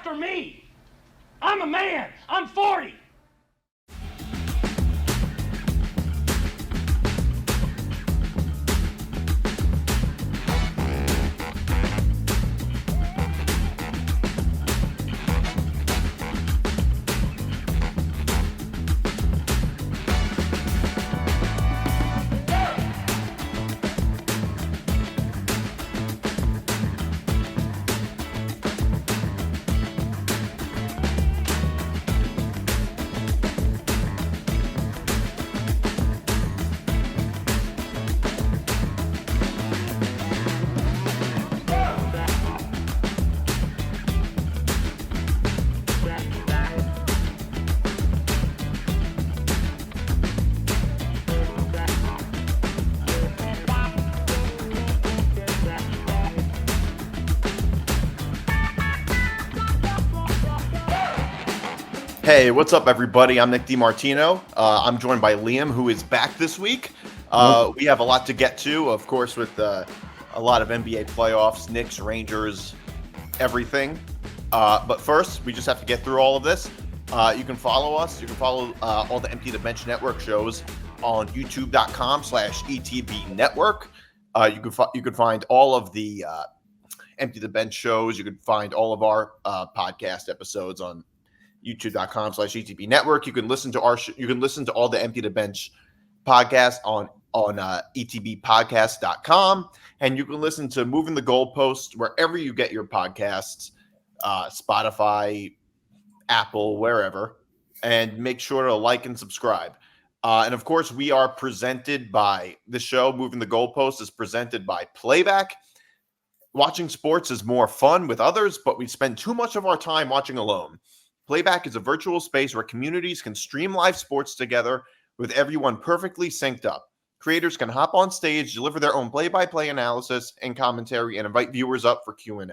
after me. I'm a man. I'm 40. Hey, what's up, everybody? I'm Nick DiMartino. I'm joined by Liam, who is back this week. We have a lot to get to, of course, with a lot of NBA playoffs, Knicks, Rangers, everything. But first, we just have to get through all of this. You can follow us. You can follow all the Empty the Bench Network shows on youtube.com/ETB Network. You can find all of the Empty the Bench shows. You can find all of our podcast episodes on youtube.com/ETB Network. You can listen to you can listen to all the Empty the Bench podcasts on etbpodcast.com, and you can listen to Moving the Goalpost wherever you get your podcasts, Spotify, Apple, wherever, and make sure to like and subscribe. And of course, we are presented by the show. Moving the Goalpost is presented by Playback. Watching sports is more fun with others, but we spend too much of our time watching alone. Playback is a virtual space where communities can stream live sports together with everyone perfectly synced up. Creators can hop on stage, deliver their own play-by-play analysis and commentary, and invite viewers up for Q&A.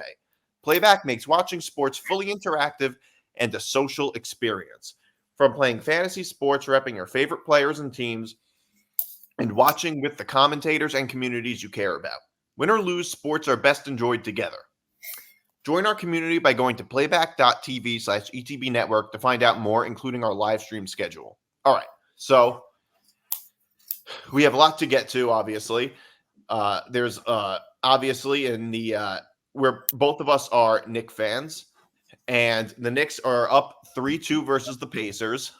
Playback makes watching sports fully interactive and a social experience. From playing fantasy sports, repping your favorite players and teams, and watching with the commentators and communities you care about. Win or lose, sports are best enjoyed together. Join our community by going to playback.tv/ETB Network to find out more, including our live stream schedule. All right, so we have a lot to get to, obviously. There's obviously in the where both of us are Knicks fans, and the Knicks are up 3-2 versus the Pacers.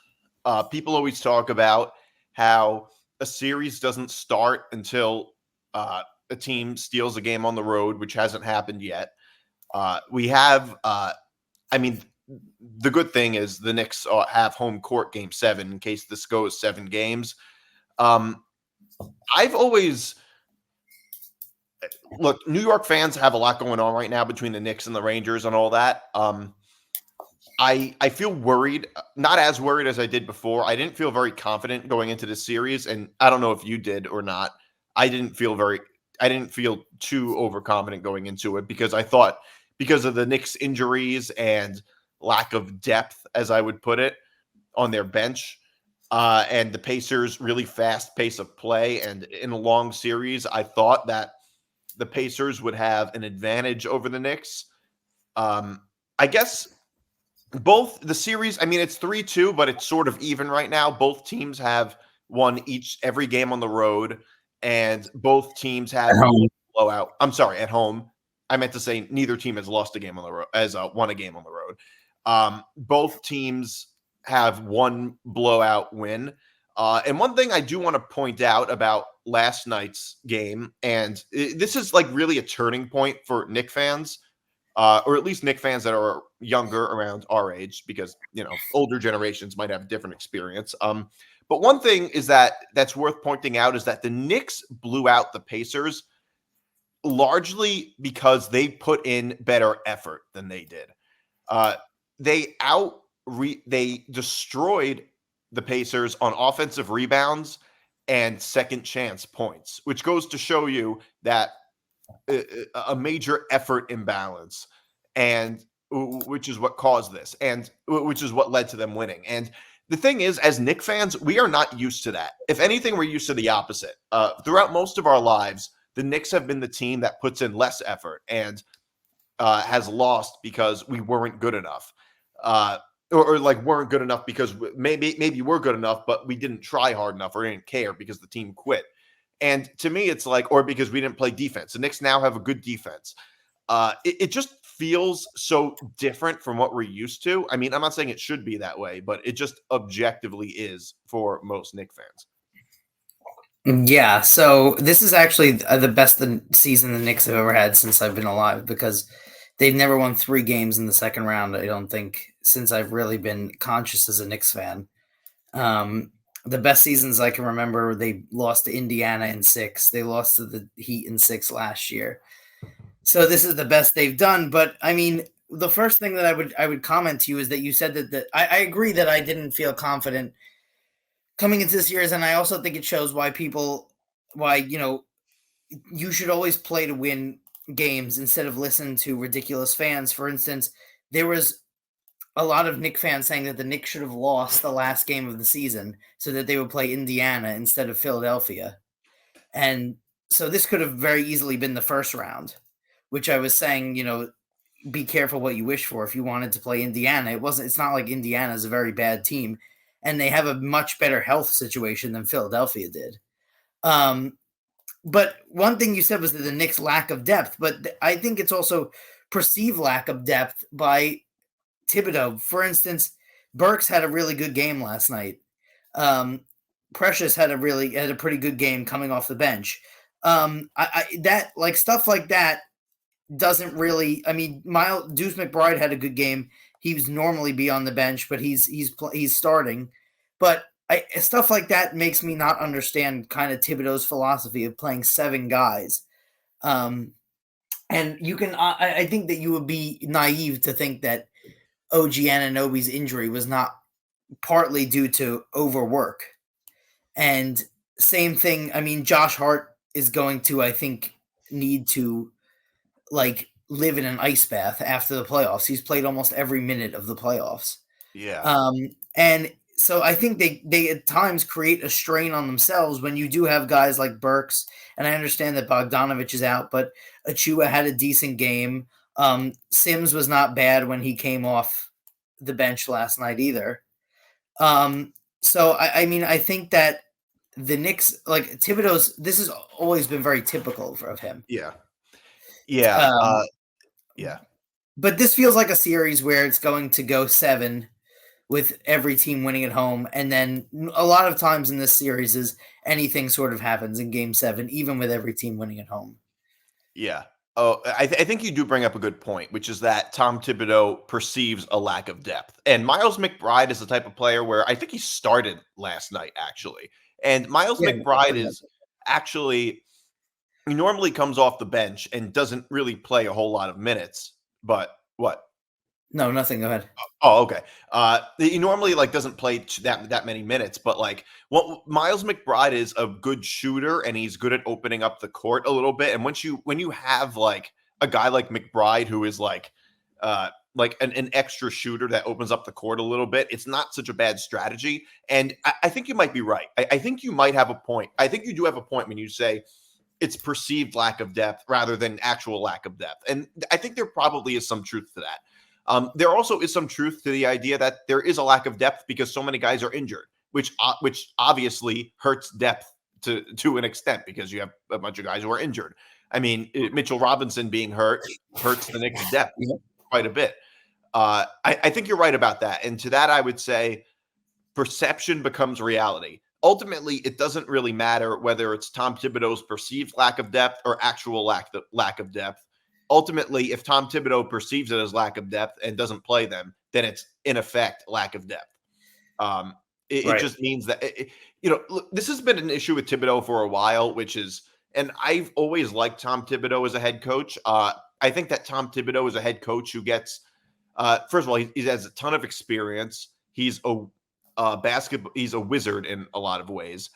People always talk about how a series doesn't start until a team steals a game on the road, which hasn't happened yet. We have, the good thing is the Knicks have home court game 7 in case this goes 7 games. I've always, look, New York fans have a lot going on right now between the Knicks and the Rangers and all that. I feel worried, not as worried as I did before. I didn't feel very confident going into this series, and I don't know if you did or not. I didn't feel too overconfident going into it because I thought, because of the Knicks' injuries and lack of depth, as I would put it, on their bench, and the Pacers' really fast pace of play, and in a long series, I thought that the Pacers would have an advantage over the Knicks. I guess both the series, it's 3-2, but it's sort of even right now. Both teams have won every game on the road, and both teams have blowout. I'm sorry, at home. I meant to say neither team has lost a game on the road, won a game on the road. Both teams have one blowout win. And one thing I do want to point out about last night's game, and this is like really a turning point for Knicks fans, or at least Knicks fans that are younger, around our age, because older generations might have a different experience. But one thing is that's worth pointing out is that the Knicks blew out the Pacers largely because they put in better effort than they did. They destroyed the Pacers on offensive rebounds and second chance points, which goes to show you that a major effort imbalance, and which is what caused this, and which is what led to them winning. And the thing is, as Knicks fans, we are not used to that. If anything, we're used to the opposite. Throughout most of our lives, the Knicks have been the team that puts in less effort. And has lost because we weren't good enough. Or like weren't good enough because maybe we're good enough, but we didn't try hard enough or didn't care because the team quit. And to me, it's like, or because we didn't play defense. The Knicks now have a good defense. It just feels so different from what we're used to. I mean, I'm not saying it should be that way, but it just objectively is for most Knicks fans. Yeah, so this is actually the best season the Knicks have ever had since I've been alive, because they've never won 3 games in the second round, I don't think, since I've really been conscious as a Knicks fan. The best seasons I can remember, they lost to Indiana in 6. They lost to the Heat in 6 last year. So this is the best they've done. But I mean, the first thing that I would comment to you is that you said that I agree that I didn't feel confident coming into this year's, and I also think it shows why you should always play to win games instead of listen to ridiculous fans. For instance, there was a lot of Knicks fans saying that the Knicks should have lost the last game of the season so that they would play Indiana instead of Philadelphia. And so this could have very easily been the first round, which I was saying, be careful what you wish for if you wanted to play Indiana. It's not like Indiana's a very bad team, and they have a much better health situation than Philadelphia did. But one thing you said was that the Knicks' lack of depth, but I think it's also perceived lack of depth by Thibodeau. For instance, Burks had a really good game last night. Precious had a pretty good game coming off the bench. Stuff like that doesn't really. I mean, Deuce McBride had a good game. He was normally be on the bench, but he's starting. But stuff like that makes me not understand kind of Thibodeau's philosophy of playing 7 guys. And you can. I think that you would be naive to think that OG Anunoby's injury was not partly due to overwork. And same thing, I mean, Josh Hart is going to, I think, need to live in an ice bath after the playoffs. He's played almost every minute of the playoffs. Yeah. And so I think they at times create a strain on themselves when you do have guys like Burks, and I understand that Bogdanovich is out, but Achua had a decent game. Sims was not bad when he came off the bench last night either. So I mean, I think that the Knicks, like Thibodeau's, this has always been very typical of him. Yeah. But this feels like a series where it's going to go 7 with every team winning at home. And then a lot of times in this series is anything sort of happens in game 7, even with every team winning at home. Yeah. Oh, I think you do bring up a good point, which is that Tom Thibodeau perceives a lack of depth. And Miles McBride is the type of player where I think he started last night, actually. And Miles McBride is actually, he normally comes off the bench and doesn't really play a whole lot of minutes. But what? No, nothing. Go ahead. Oh, okay. He normally doesn't play that many minutes, but what Miles McBride is a good shooter, and he's good at opening up the court a little bit. And when you have a guy like McBride who is an extra shooter that opens up the court a little bit, it's not such a bad strategy. And I think you might be right. I think you might have a point. I think you do have a point when you say it's perceived lack of depth rather than actual lack of depth. And I think there probably is some truth to that. There also is some truth to the idea that there is a lack of depth because so many guys are injured, which obviously hurts depth to an extent because you have a bunch of guys who are injured. I mean, Mitchell Robinson being hurt hurts the Knicks' depth quite a bit. I think you're right about that. And to that, I would say perception becomes reality. Ultimately, it doesn't really matter whether it's Tom Thibodeau's perceived lack of depth or actual lack of depth. Ultimately, if Tom Thibodeau perceives it as lack of depth and doesn't play them, then it's in effect lack of depth. It just means that, look, this has been an issue with Thibodeau for a while, and I've always liked Tom Thibodeau as a head coach. I think that Tom Thibodeau is a head coach who gets, first of all, he has a ton of experience. He's he's a wizard in a lot of ways.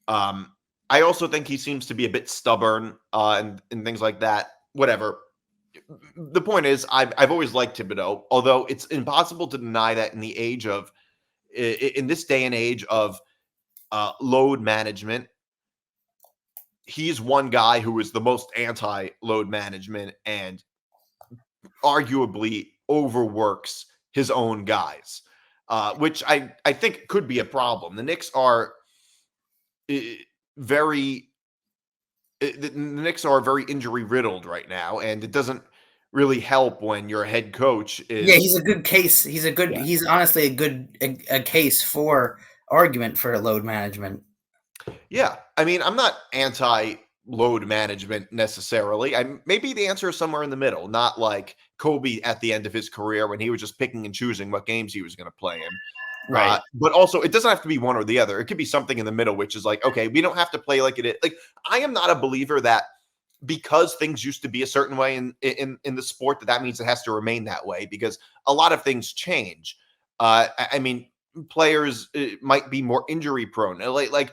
I also think he seems to be a bit stubborn and things like that. Whatever. The point is, I've always liked Thibodeau, although it's impossible to deny that in this day and age of load management, he's one guy who is the most anti-load management and arguably overworks his own guys, which I think could be a problem. The Knicks are very the Knicks are very injury riddled right now, and it doesn't really help when your head coach Yeah, is he's a good case. He's honestly a case for argument for load management. Yeah, I mean, I'm not anti load management necessarily. Maybe the answer is somewhere in the middle, not like Kobe at the end of his career when he was just picking and choosing what games he was going to play in. Right. But also, it doesn't have to be one or the other. It could be something in the middle, which is like, okay, we don't have to play like it is. Like, I am not a believer that because things used to be a certain way in the sport, that means it has to remain that way, because a lot of things change. I mean, players might be more injury prone. Like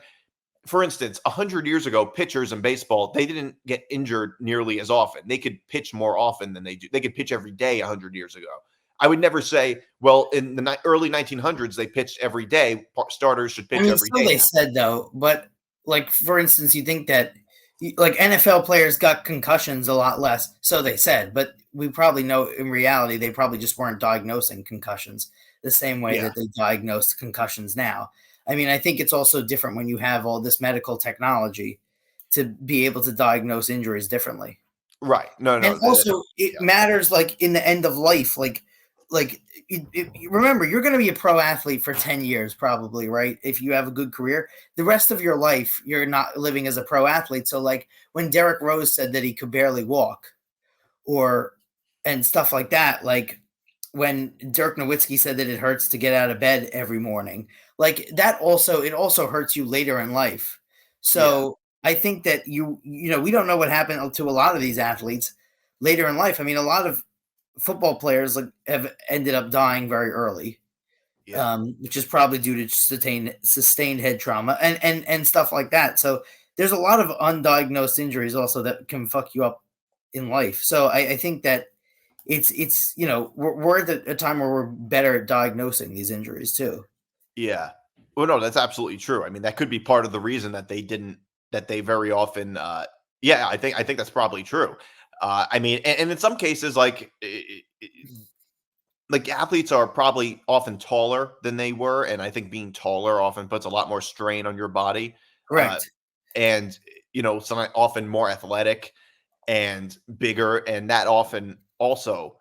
for instance, 100 years ago, pitchers in baseball, they didn't get injured nearly as often. They could pitch more often than they do. They could pitch every day 100 years ago. I would never say, well, in the early 1900s, they pitched every day. Starters should pitch every So day they now. said though, but like for instance, you think that like NFL players got concussions a lot less. So they said, but we probably know in reality they probably just weren't diagnosing concussions the same way Yeah. that they diagnose concussions now. I mean, I think it's also different when you have all this medical technology to be able to diagnose injuries differently. Right. No, And also, it matters like in the end of life. Remember, you're going to be a pro athlete for 10 years, probably, right? If you have a good career, the rest of your life, you're not living as a pro athlete. So, like when Derrick Rose said that he could barely walk, and stuff like that, like when Dirk Nowitzki said that it hurts to get out of bed every morning, like that it also hurts you later in life. So I think that we don't know what happened to a lot of these athletes later in life. I mean, a lot of football players have ended up dying very early, which is probably due to sustained head trauma and stuff like that. So there's a lot of undiagnosed injuries also that can fuck you up in life. So I think that it's we're at a time where we're better at diagnosing these injuries too. Yeah. Well, no, that's absolutely true. I mean, that could be part of the reason that they very often, yeah, I think that's probably true. I mean, and in some cases, like athletes are probably often taller than they were. And I think being taller often puts a lot more strain on your body. Correct. And, some often more athletic and bigger. And that often also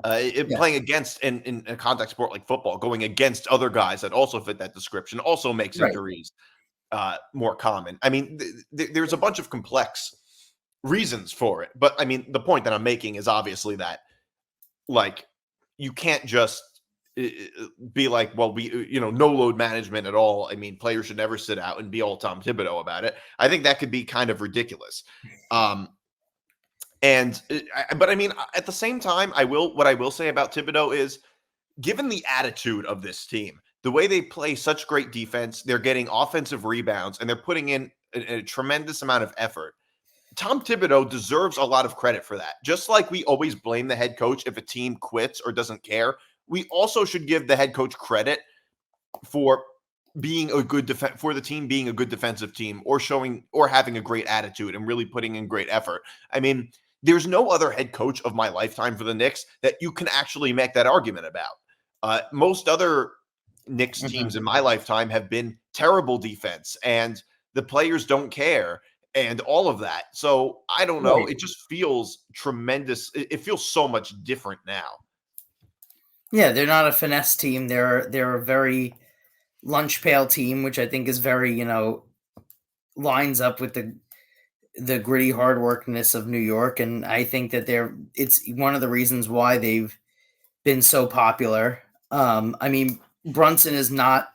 playing against in a contact sport like football, going against other guys that also fit that description also makes injuries more common. I mean, there's a bunch of complex reasons for it, but I mean, the point that I'm making is obviously that, like, you can't just be like, well, no load management at all. I mean, players should never sit out and be all Tom Thibodeau about it. I think that could be kind of ridiculous. But I mean, at the same time, what I will say about Thibodeau is, given the attitude of this team, the way they play such great defense, they're getting offensive rebounds, and they're putting in a tremendous amount of effort. Tom Thibodeau deserves a lot of credit for that. Just like we always blame the head coach if a team quits or doesn't care, we also should give the head coach credit for being a good for the team being a good defensive team, or having a great attitude and really putting in great effort. I mean, there's no other head coach of my lifetime for the Knicks that you can actually make that argument about. Most other Knicks teams in my lifetime have been terrible defense, and the players don't care, and all of that. So I don't know. It just feels tremendous. It feels so much different now. Yeah, they're not a finesse team. They're a very lunch pail team, which I think is very, lines up with the gritty hard workness of New York. And I think that it's one of the reasons why they've been so popular. I mean, Brunson is not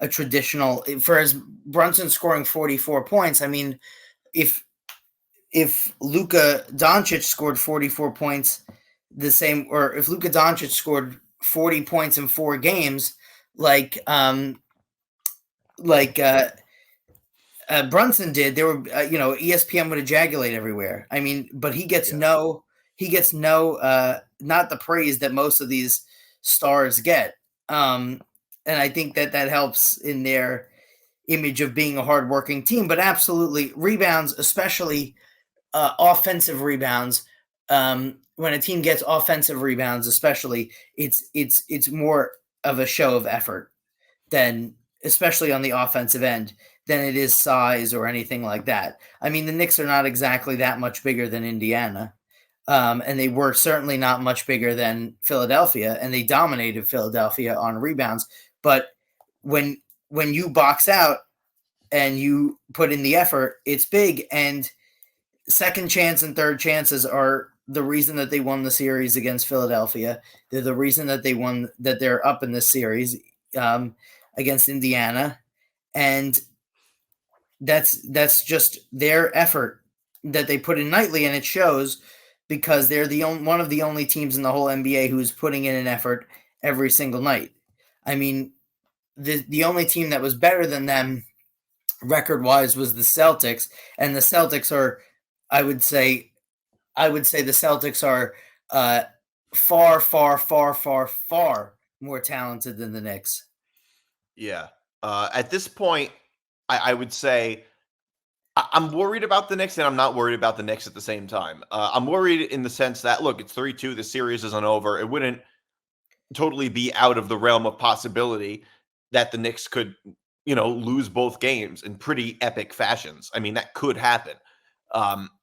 a traditional, for as Brunson scoring 44 points. I mean, if Luka Doncic scored 44 points or if Luka Doncic scored 40 points in 4 games, Brunson did, there were, ESPN would ejaculate everywhere. I mean, but he gets not the praise that most of these stars get. And I think that helps in their image of being a hardworking team, but absolutely rebounds, especially offensive rebounds. when a team gets offensive rebounds, especially, it's more of a show of effort than, especially on the offensive end, than it is size or anything like that. I mean, the Knicks are not exactly that much bigger than Indiana. And they were certainly not much bigger than Philadelphia, and they dominated Philadelphia on rebounds. But when you box out and you put in the effort, it's big. And second chance and third chances are the reason that they won the series against Philadelphia. They're the reason that they won, that they're up in this series against Indiana, and that's just their effort that they put in nightly, and it shows because they're one of the only teams in the whole NBA who's putting in an effort every single night. I mean, the only team that was better than them record-wise was the Celtics, and the Celtics are, I would say the Celtics are far, far, far, far, far more talented than the Knicks. Yeah. At this point, I would say I'm worried about the Knicks, and I'm not worried about the Knicks at the same time. I'm worried in the sense that, look, it's 3-2. The series isn't over. It wouldn't totally be out of the realm of possibility that the Knicks could, lose both games in pretty epic fashions. I mean, that could happen.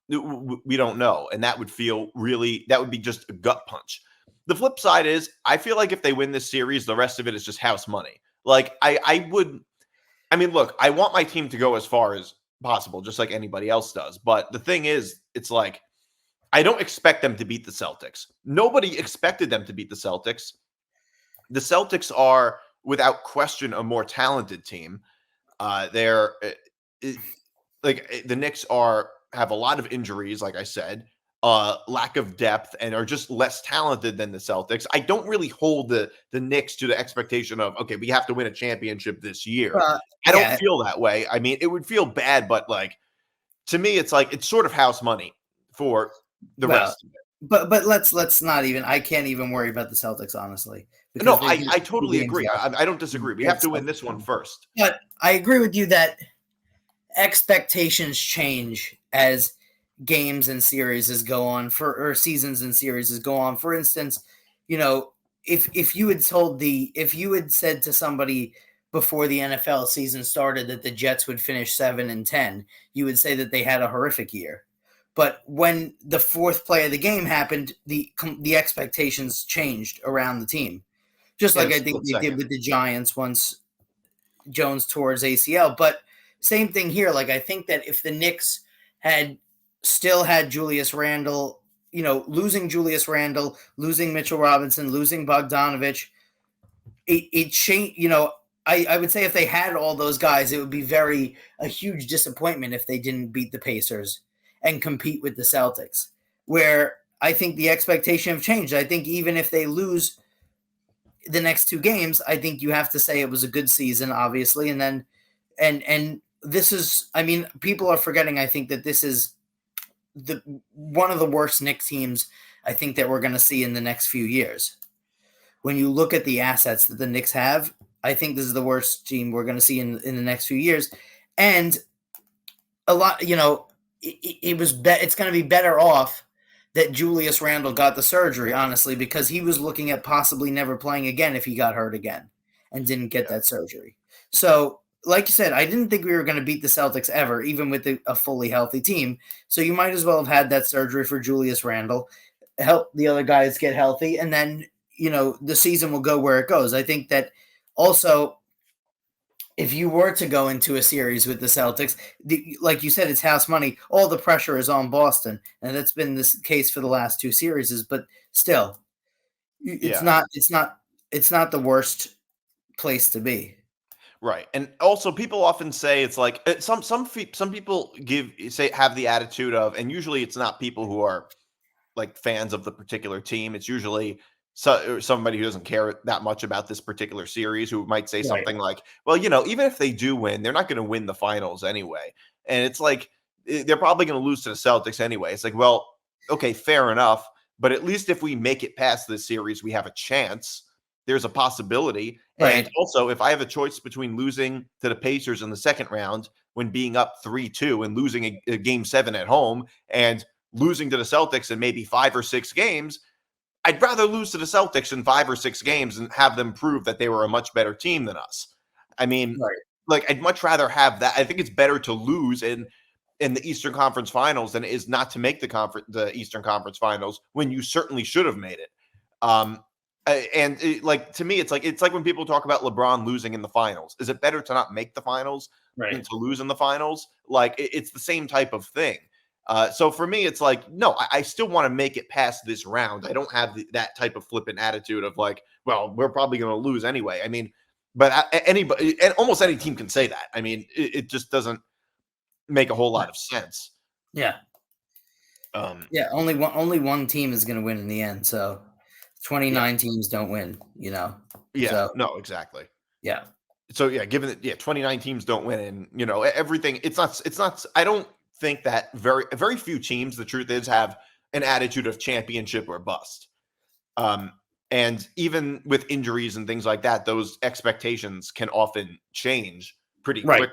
We don't know. And that would be just a gut punch. The flip side is, I feel like if they win this series, the rest of it is just house money. Like, look, I want my team to go as far as possible, just like anybody else does. But the thing is, it's like, I don't expect them to beat the Celtics. Nobody expected them to beat the Celtics. The Celtics are, without question, a more talented team. The Knicks have a lot of injuries, like I said, lack of depth, and are just less talented than the Celtics. I don't really hold the Knicks to the expectation of, okay, we have to win a championship this year. I don't feel that way. I mean, it would feel bad, but like, to me, it's like, it's sort of house money for the rest of it. But let's not even. I can't even worry about the Celtics, honestly. No, I totally agree. I don't disagree. We have to win this one first. But I agree with you that expectations change as games and series go on, or seasons and series go on. For instance, if you had said to somebody before the NFL season started that the Jets would finish 7-10, you would say that they had a horrific year. But when the fourth play of the game happened, the expectations changed around the team, just like I think they did with the Giants once Jones tore his ACL. But same thing here. Like, I think that if the Knicks had still had Julius Randle, losing Julius Randle, losing Mitchell Robinson, losing Bogdanovich, it changed. I would say if they had all those guys, it would be a huge disappointment if they didn't beat the Pacers and compete with the Celtics, where I think the expectation have changed. I think even if they lose the next two games, I think you have to say it was a good season, obviously. And then, and this is, I mean, people are forgetting, I think, that this is one of the worst Knicks teams I think that we're going to see in the next few years. When you look at the assets that the Knicks have, I think this is the worst team we're going to see in the next few years. And a lot, it's going to be better off that Julius Randle got the surgery, honestly, because he was looking at possibly never playing again if he got hurt again and didn't get that surgery. So, like you said, I didn't think we were going to beat the Celtics ever, even with a fully healthy team. So you might as well have had that surgery for Julius Randle, help the other guys get healthy, and then, the season will go where it goes. I think that also, if you were to go into a series with the Celtics, like you said, it's house money. All the pressure is on Boston, and that's been this case for the last two series. But still, it's not the worst place to be. Right. And also, people often say it's like some people have the attitude of, and usually it's not people who are like fans of the particular team. It's usually somebody who doesn't care that much about this particular series, who might say something like, well, even if they do win, they're not going to win the finals anyway. And it's like, they're probably going to lose to the Celtics anyway. It's like, well, okay, fair enough. But at least if we make it past this series, we have a chance. There's a possibility. Right. And also, if I have a choice between losing to the Pacers in the second round when being up 3-2 and losing a game 7 at home, and losing to the Celtics in maybe 5 or 6 games, I'd rather lose to the Celtics in 5 or 6 games and have them prove that they were a much better team than us. I mean, like I'd much rather have that. I think it's better to lose in the Eastern Conference Finals than it is not to make the Eastern Conference Finals when you certainly should have made it. Like to me, it's like when people talk about LeBron losing in the finals. Is it better to not make the finals than to lose in the finals? Like it's the same type of thing. So for me, it's like, no, I still want to make it past this round. I don't have that type of flippant attitude of like, well, we're probably going to lose anyway. I mean, but anybody and almost any team can say that. I mean, it just doesn't make a whole lot of sense. Yeah. Only one team is going to win in the end. So 29 teams don't win, you know? Yeah. So, no, exactly. Yeah. So given that, 29 teams don't win and, you know, everything, it's not, I don't think that very few teams, the truth is, have an attitude of championship or bust. And even with injuries and things like that, those expectations can often change pretty quickly.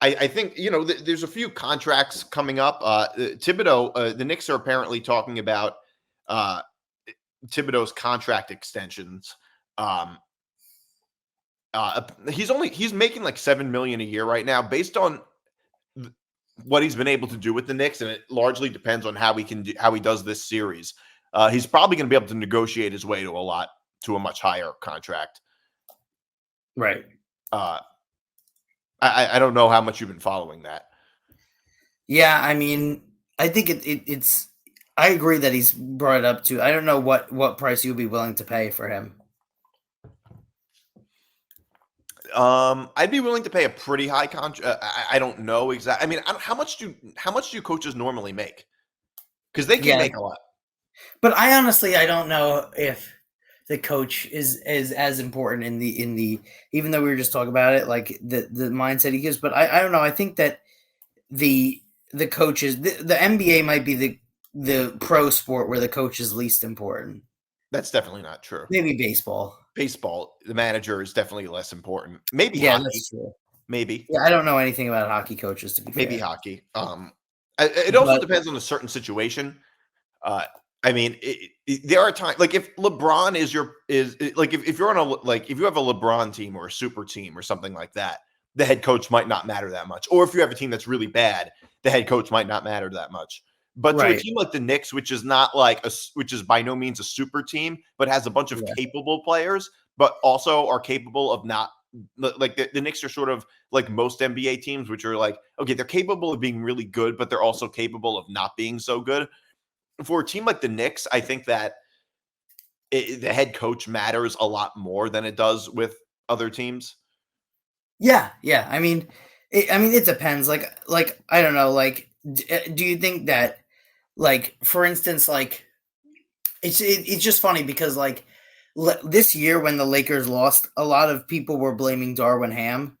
I think, you know, there's a few contracts coming up. Thibodeau, the Knicks are apparently talking about Thibodeau's contract extensions. He's making like $7 million a year right now based on what he's been able to do with the Knicks, and it largely depends on how he does this series. He's probably going to be able to negotiate his way to a much higher contract. Right. I don't know how much you've been following that. Yeah, I mean, I think it's. I agree that he's brought it up to. I don't know what price you'd be willing to pay for him. I'd be willing to pay a pretty high contract. I don't know exactly. I mean, how much do coaches normally make? Because they can make a lot. But I honestly, I don't know if the coach is as important in the even though we were just talking about it, like the mindset he gives. But I don't know. I think that the coaches, the NBA might be the pro sport where the coach is least important. That's definitely not true. Maybe baseball. The manager is definitely less important. Maybe hockey. That's true. Maybe. Yeah, I don't know anything about hockey coaches, to be fair. Maybe hockey. It also depends on a certain situation. I mean, there are times like if LeBron if you're on if you have a LeBron team or a super team or something like that, the head coach might not matter that much. Or if you have a team that's really bad, the head coach might not matter that much. But to a team like the Knicks, which is not which is by no means a super team, but has a bunch of capable players, but also are capable of not like the Knicks are sort of like most NBA teams, which are like, okay, they're capable of being really good, but they're also capable of not being so good. For a team like the Knicks, I think that the head coach matters a lot more than it does with other teams. Yeah. I mean, it depends. Like I don't know. Like, do you think that, like, for instance, like it's just funny because like this year when the Lakers lost, a lot of people were blaming Darwin Ham,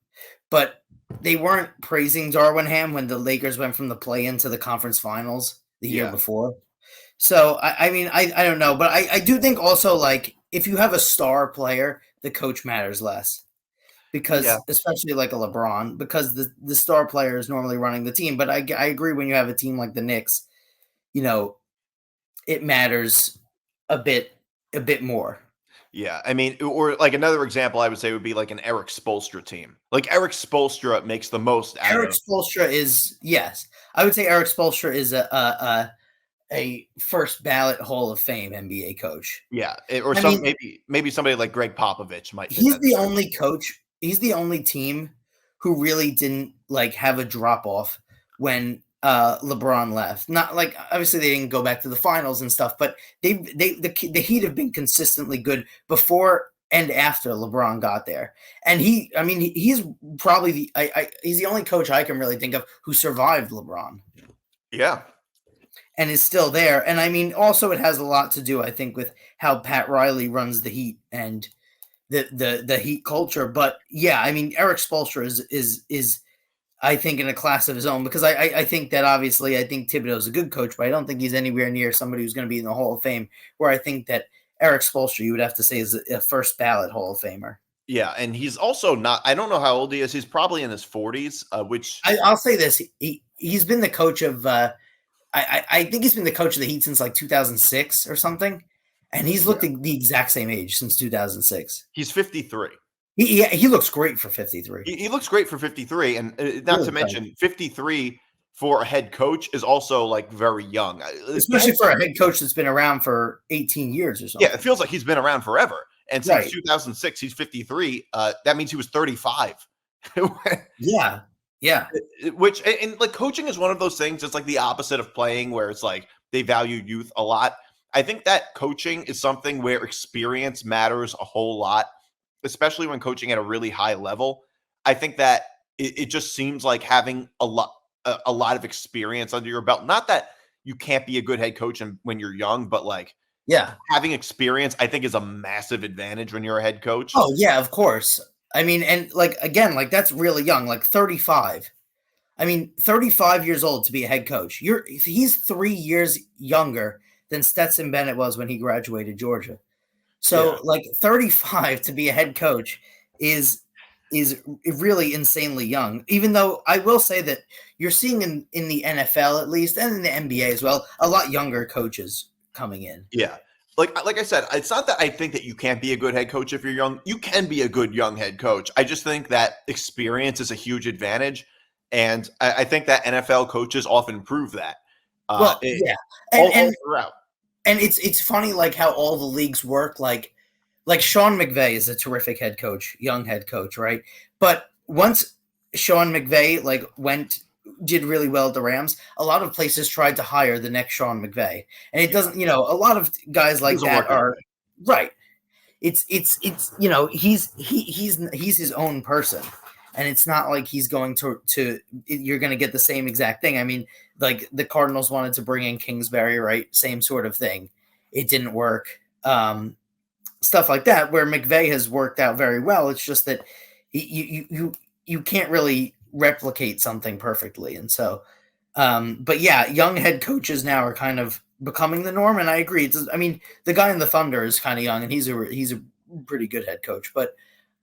but they weren't praising Darwin Ham when the Lakers went from the play-in to the conference finals the year before. So, I mean, I don't know, but I do think also, like, if you have a star player, the coach matters less because especially like a LeBron, because the star player is normally running the team. But I agree when you have a team like the Knicks, you know, it matters a bit more. Yeah, I mean, or like another example I would say would be like an Eric Spoelstra team. Like Eric Spoelstra makes the most out Eric Spoelstra is, yes. I would say Eric Spoelstra is a first ballot Hall of Fame NBA coach. Yeah, or maybe somebody like Greg Popovich might. He's the only coach. He's the only team who really didn't like have a drop off when LeBron left. Not like obviously they didn't go back to the finals and stuff, but the Heat have been consistently good before and after LeBron got there. And he's probably he's the only coach I can really think of who survived LeBron. Yeah. And is still there. And I mean, also it has a lot to do, I think, with how Pat Riley runs the Heat and the Heat culture. But yeah, I mean, Eric Spoelstra is I think in a class of his own, because I think that obviously I think Thibodeau is a good coach, but I don't think he's anywhere near somebody who's going to be in the Hall of Fame, where I think that Eric Spoelstra, you would have to say, is a first ballot Hall of Famer. Yeah, and he's also not, I don't know how old he is. He's probably in his 40s, which I'll say this. He's been the coach of I think he's been the coach of the Heat since like 2006 or something, and he's looked the exact same age since 2006. He's 53. He looks great for 53. He looks great for 53, and not to mention 53 for a head coach is also like very young, especially for a head coach that's been around for 18 years or something. Yeah, it feels like he's been around forever. And since 2006, he's 53. That means he was 35. Yeah. Which and like coaching is one of those things. It's like the opposite of playing, where it's like they value youth a lot. I think that coaching is something where experience matters a whole lot, especially when coaching at a really high level. I think that it just seems like having a lot of experience under your belt. Not that you can't be a good head coach when you're young, but like having experience, I think, is a massive advantage when you're a head coach. Oh yeah, of course. I mean, and like again, like that's really young, like 35. I mean, 35 years old to be a head coach. He's 3 years younger than Stetson Bennett was when he graduated Georgia. So like 35 to be a head coach is really insanely young. Even though I will say that you're seeing in the NFL at least, and in the NBA as well, a lot younger coaches coming in. Yeah. Like I said, it's not that I think that you can't be a good head coach if you're young. You can be a good young head coach. I just think that experience is a huge advantage. And I think that NFL coaches often prove that. All throughout. And it's funny like how all the leagues work. Like Sean McVay is a terrific head coach, young head coach, right? But once Sean McVay did really well at the Rams, a lot of places tried to hire the next Sean McVay. And it doesn't, a lot of guys like that are right. It's he's his own person. And it's not like he's going to you're going to get the same exact thing. I mean, like the Cardinals wanted to bring in Kingsbury, right? Same sort of thing. It didn't work. Stuff like that, where McVay has worked out very well. It's just that you can't really replicate something perfectly. And so, but yeah, young head coaches now are kind of becoming the norm. And I agree. The guy in the Thunder is kind of young, and he's a pretty good head coach. But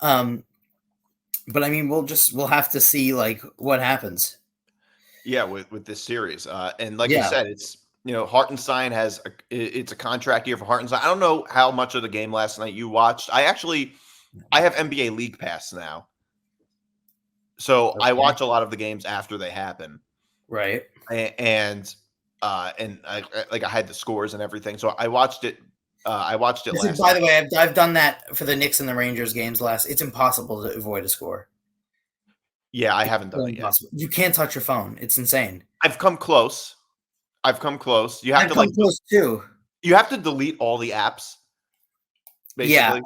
I mean, we'll have to see like what happens. Yeah, with this series, and like you said, it's Hartenstein it's a contract year for Hartenstein. I don't know how much of the game last night you watched. I have NBA League Pass now, so I watch a lot of the games after they happen. Right, and I had the scores and everything, so I watched it. Last night. By the way, I've done that for the Knicks and the Rangers games last. It's impossible to avoid a score. Yeah, I haven't done it yet. You can't touch your phone. It's insane. I've come close. You have close too. You have to delete all the apps. Basically. Yeah,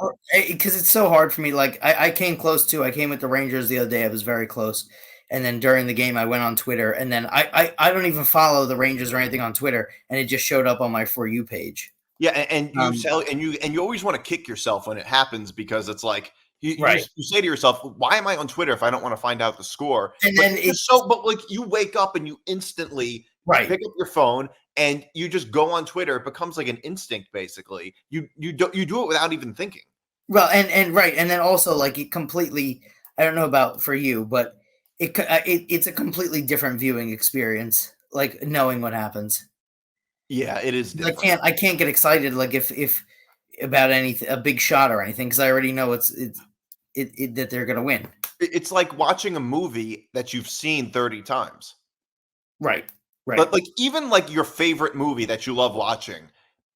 because it's so hard for me. Like I came close too. I came with the Rangers the other day. I was very close. And then during the game, I went on Twitter, and then I don't even follow the Rangers or anything on Twitter, and it just showed up on my For You page. Yeah, and you always want to kick yourself when it happens, because it's like you say to yourself, "Why am I on Twitter if I don't want to find out the score?" And then but like you wake up and you instantly pick up your phone and you just go on Twitter. It becomes like an instinct, basically. You do it without even thinking. Well, and then also like it completely. I don't know about for you, but it's a completely different viewing experience. Like knowing what happens. Yeah, it is different. I can't get excited like if about anything, a big shot or anything, because I already know that they're gonna win. It's like watching a movie that you've seen 30 times. Right. But like even like your favorite movie that you love watching,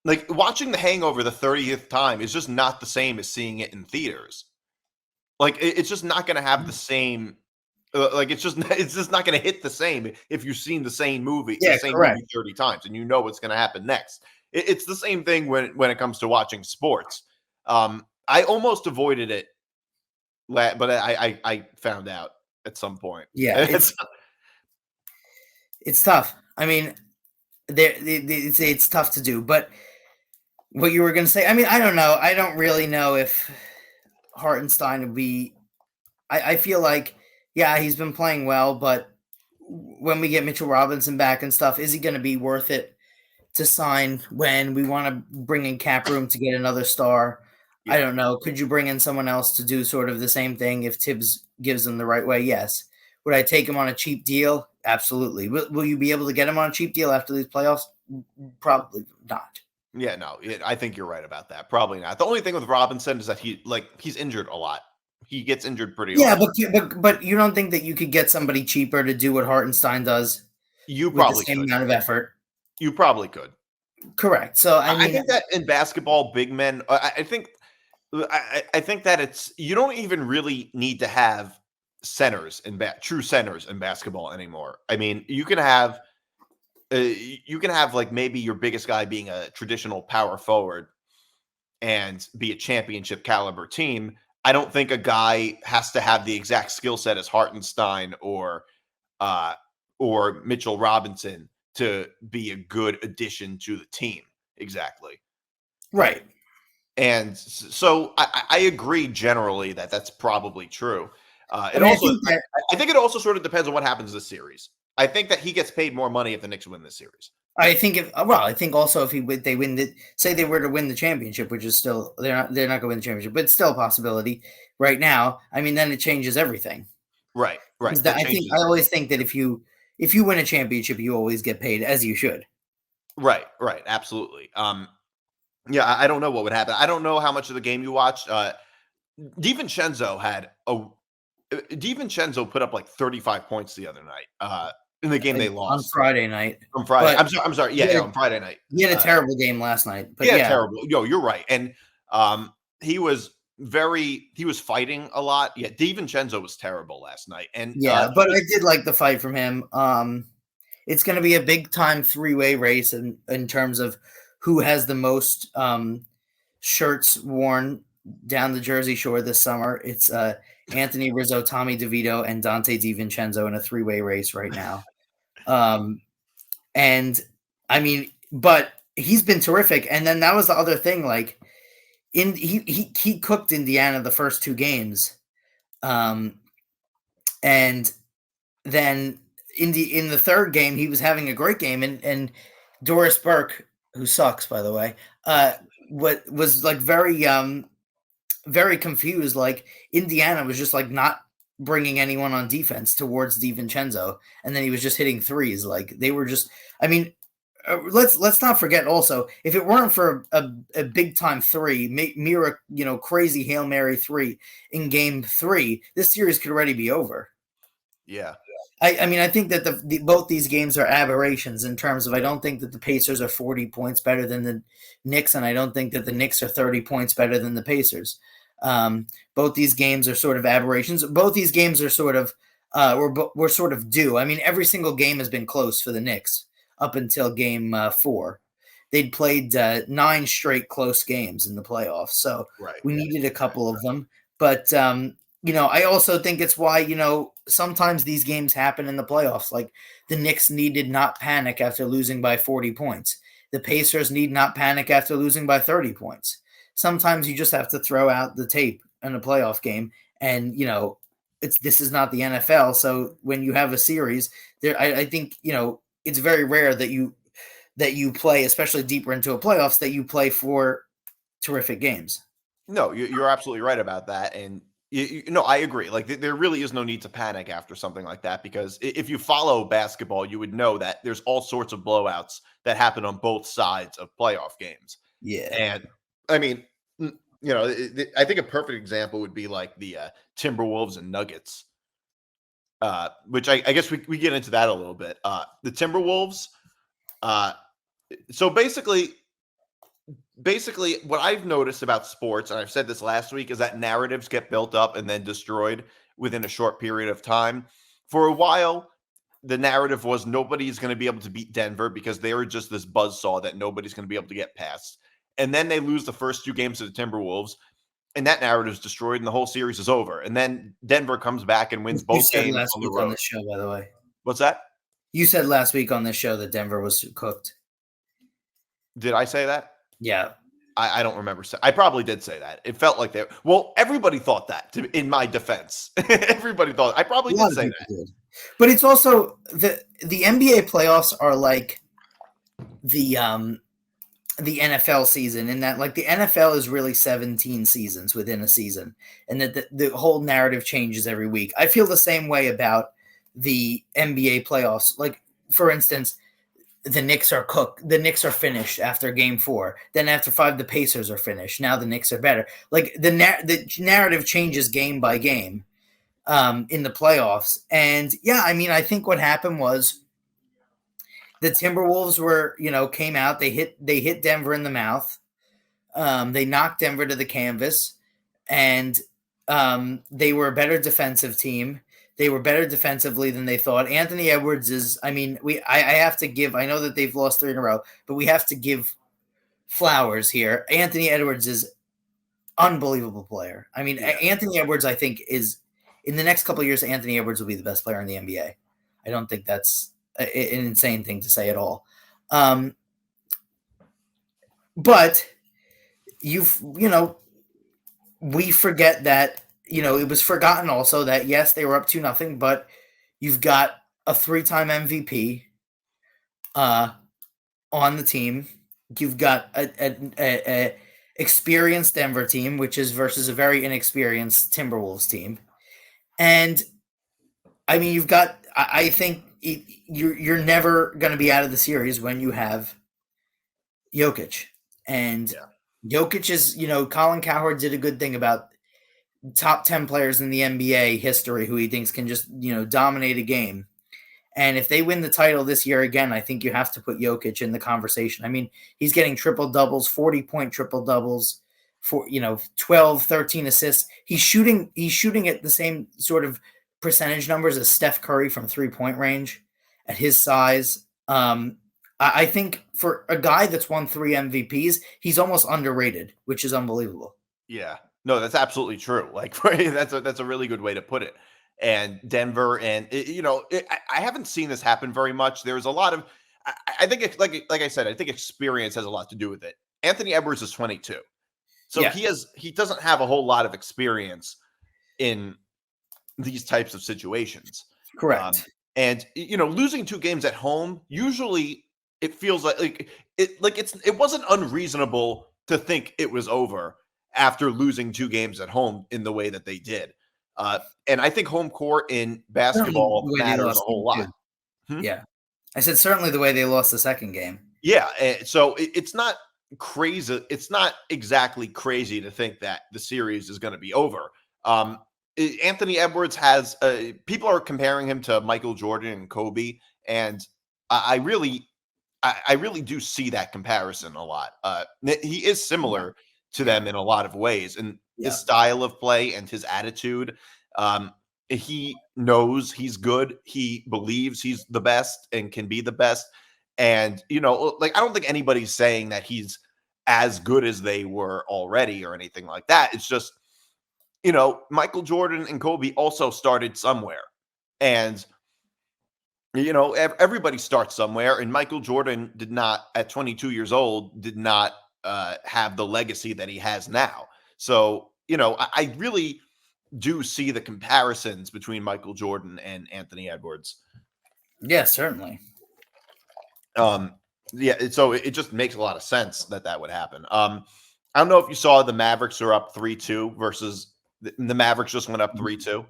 like watching The Hangover the 30th time is just not the same as seeing it in theaters. Like it's just not gonna have the same. Like it's just not going to hit the same if you've seen the same movie, movie 30 times, and you know what's going to happen next. It's the same thing when it comes to watching sports. I almost avoided it, but I found out at some point. Yeah, it's tough. I mean, it's tough to do. But what you were going to say, I mean, I don't know. I don't really know if Hartenstein would be. I feel like. Yeah, he's been playing well, but when we get Mitchell Robinson back and stuff, is he going to be worth it to sign when we want to bring in cap room to get another star? Yeah. I don't know. Could you bring in someone else to do sort of the same thing if Tibbs gives them the right way? Yes. Would I take him on a cheap deal? Absolutely. Will you be able to get him on a cheap deal after these playoffs? Probably not. Yeah, no, I think you're right about that. Probably not. The only thing with Robinson is that he's injured a lot. He gets injured pretty Yeah, often. but you don't think that you could get somebody cheaper to do what Hartenstein does You with the probably same could. amount of effort? You probably could. Correct. So I think that in basketball, big men. I think that it's you don't even really need to have true centers in basketball anymore. I mean, you can have like maybe your biggest guy being a traditional power forward and be a championship caliber team. I don't think a guy has to have the exact skill set as Hartenstein or Mitchell Robinson to be a good addition to the team. Exactly. right. And so I agree generally that that's probably true. I think it also sort of depends on what happens this series. I think that he gets paid more money if the Knicks win this series. I think I think also if they win say they were to win the championship, which is still they're not going to win the championship, but it's still a possibility right now. I mean, then it changes everything. Right. I always think that if you win a championship, you always get paid as you should. Right, absolutely. Yeah, I don't know what would happen. I don't know how much of the game you watched. DiVincenzo put up like 35 points the other night. In the game they lost on Friday night. On Friday, I'm sorry. Yeah, on Friday night. He had a terrible game last night. But terrible. Yo, you're right. And he was fighting a lot. Yeah, DiVincenzo was terrible last night. And but I did like the fight from him. It's going to be a big time 3-way race in terms of who has the most shirts worn down the Jersey Shore this summer. It's Anthony Rizzo, Tommy DeVito, and Dante DiVincenzo in a 3-way race right now. And I mean, but he's been terrific. And then that was the other thing. Like, he cooked Indiana the first 2 games, and then in the third game he was having a great game, and Doris Burke, who sucks by the way, was like very confused. Like, Indiana was just like not bringing anyone on defense towards DiVincenzo, and then he was just hitting threes. Like, they were just, I mean, let's not forget also, if it weren't for a big time 3, Mira, crazy Hail Mary 3 in game 3, this series could already be over. Yeah. I mean, I think that both these games are aberrations in terms of, I don't think that the Pacers are 40 points better than the Knicks, and I don't think that the Knicks are 30 points better than the Pacers. Both these games are sort of aberrations. Both these games are sort of we're sort of due. I mean, every single game has been close for the Knicks up until game 4. They'd played 9 straight close games in the playoffs, so we needed a couple of them. But I also think it's why, sometimes these games happen in the playoffs. Like, the Knicks needed not panic after losing by 40 points. The Pacers need not panic after losing by 30 points. Sometimes you just have to throw out the tape in a playoff game, and this is not the NFL. So when you have a series there, I think it's very rare that you play, especially deeper into a playoffs, that you play for terrific games. No, you're absolutely right about that, and I agree. Like, there really is no need to panic after something like that, because if you follow basketball, you would know that there's all sorts of blowouts that happen on both sides of playoff games. Yeah, and I mean, I think a perfect example would be like the Timberwolves and Nuggets, which I guess we get into that a little bit. The Timberwolves. So basically what I've noticed about sports, and I've said this last week, is that narratives get built up and then destroyed within a short period of time. For a while, the narrative was nobody's going to be able to beat Denver because they were just this buzzsaw that nobody's going to be able to get past. And then they lose the first 2 games to the Timberwolves, and that narrative is destroyed, and the whole series is over. And then Denver comes back and wins both games last on the week road. on this show, by the way. What's that? You said last week on this show that Denver was cooked. Did I say that? Yeah. I don't remember. I probably did say that. It felt like they. Well, everybody thought that. In my defense, everybody thought. I probably did say that. Did. But it's also the NBA playoffs are like the NFL season, in that, like, the NFL is really 17 seasons within a season, and that the whole narrative changes every week. I feel the same way about the NBA playoffs. Like, for instance, the Knicks are cooked. The Knicks are finished after game 4. Then after 5, the Pacers are finished. Now the Knicks are better. Like the narrative changes game by game in the playoffs. And yeah, I mean, I think what happened was the Timberwolves were, came out. They hit Denver in the mouth. They knocked Denver to the canvas, and they were a better defensive team. They were better defensively than they thought. Anthony Edwards is, I mean, I have to give, I know that they've lost 3 in a row, but we have to give flowers here. Anthony Edwards is unbelievable player. I mean, Anthony Edwards, I think, is in the next couple of years, Anthony Edwards will be the best player in the NBA. I don't think that's an insane thing to say at all. But we forget that, it was forgotten also that, yes, they were up 2-0, but you've got a 3-time MVP on the team. You've got a experienced Denver team, which is versus a very inexperienced Timberwolves team. And I mean, you've got, I think you're never going to be out of the series when you have Jokic. And Jokic is, Colin Cowherd did a good thing about top 10 players in the NBA history who he thinks can just, dominate a game. And if they win the title this year again, I think you have to put Jokic in the conversation. I mean, he's getting triple doubles, 40-point triple doubles, for 12, 13 assists. He's shooting at the same sort of percentage numbers as Steph Curry from 3-point range at his size. I think for a guy that's won 3 MVPs, he's almost underrated, which is unbelievable. Yeah, no, that's absolutely true. Like that's a really good way to put it. And Denver, and I haven't seen this happen very much. There's a lot of, I think it's like I said, I think experience has a lot to do with it. Anthony Edwards is 22, so he doesn't have a whole lot of experience in these types of situations. Correct. And losing 2 games at home, usually it feels like it wasn't unreasonable to think it was over after losing 2 games at home in the way that they did. And I think home court in basketball matters a whole lot. Yeah. I said certainly the way they lost the second game. Yeah. So it's not crazy. It's not exactly crazy to think that the series is going to be over. Anthony Edwards has people are comparing him to Michael Jordan and Kobe. And I really do see that comparison a lot. He is similar to them in a lot of ways, and his style of play and his attitude. He knows he's good. He believes he's the best and can be the best. And, I don't think anybody's saying that he's as good as they were already or anything like that. It's just, Michael Jordan and Kobe also started somewhere. And, everybody starts somewhere. And Michael Jordan did not, at 22 years old, did not have the legacy that he has now. So, I really do see the comparisons between Michael Jordan and Anthony Edwards. Yeah, certainly. So it just makes a lot of sense that would happen. I don't know if you saw the Mavericks are up 3-2 versus the Mavericks just went up 3-2.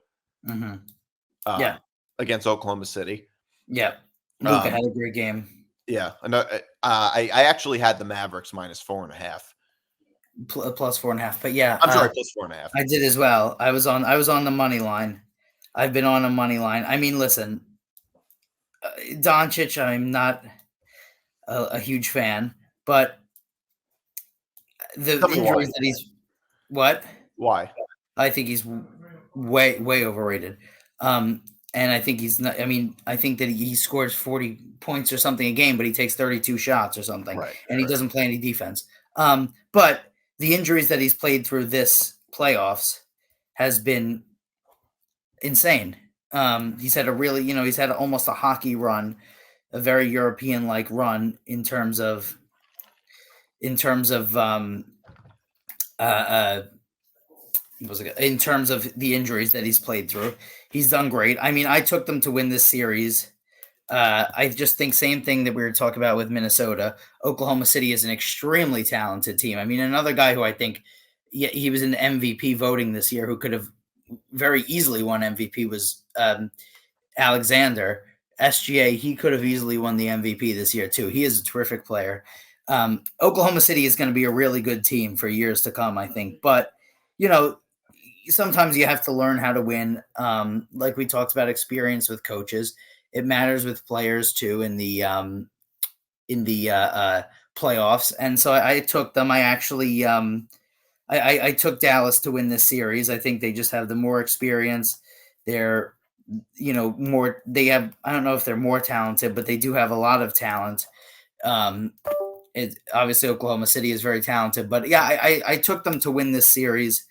Mm-hmm. Against Oklahoma City. Yeah. Luka had a great game. Yeah. And I actually had the Mavericks minus 4.5. Plus 4.5, but yeah, I'm sorry, plus 4.5. I did as well. I was on the money line. I've been on a money line. I mean, listen, Doncic, I'm not a huge fan, but the injuries that he's Why? I think he's way overrated. And I think he's not. I mean, I think that he scores 40 points or something a game, but he takes 32 shots or something, and he doesn't play any defense. But the injuries that he's played through this playoffs has been insane. He's had he's had almost a hockey run, a very European-like run in terms of in terms of the injuries that he's played through. He's done great. I mean, I took them to win this series. I just think same thing that we were talking about with Minnesota. Oklahoma City is an extremely talented team. I mean, another guy who I think he was in the MVP voting this year who could have very easily won MVP was Alexander, SGA, he could have easily won the MVP this year too. He is a terrific player. Oklahoma City is going to be a really good team for years to come, I think. But, sometimes you have to learn how to win. Like we talked about experience with coaches. It matters with players too in the playoffs. And so I took them. I actually I took Dallas to win this series. I think they just have the more experience. They're more. They have. I don't know if they're more talented, but they do have a lot of talent. Obviously Oklahoma City is very talented, but yeah, I took them to win this series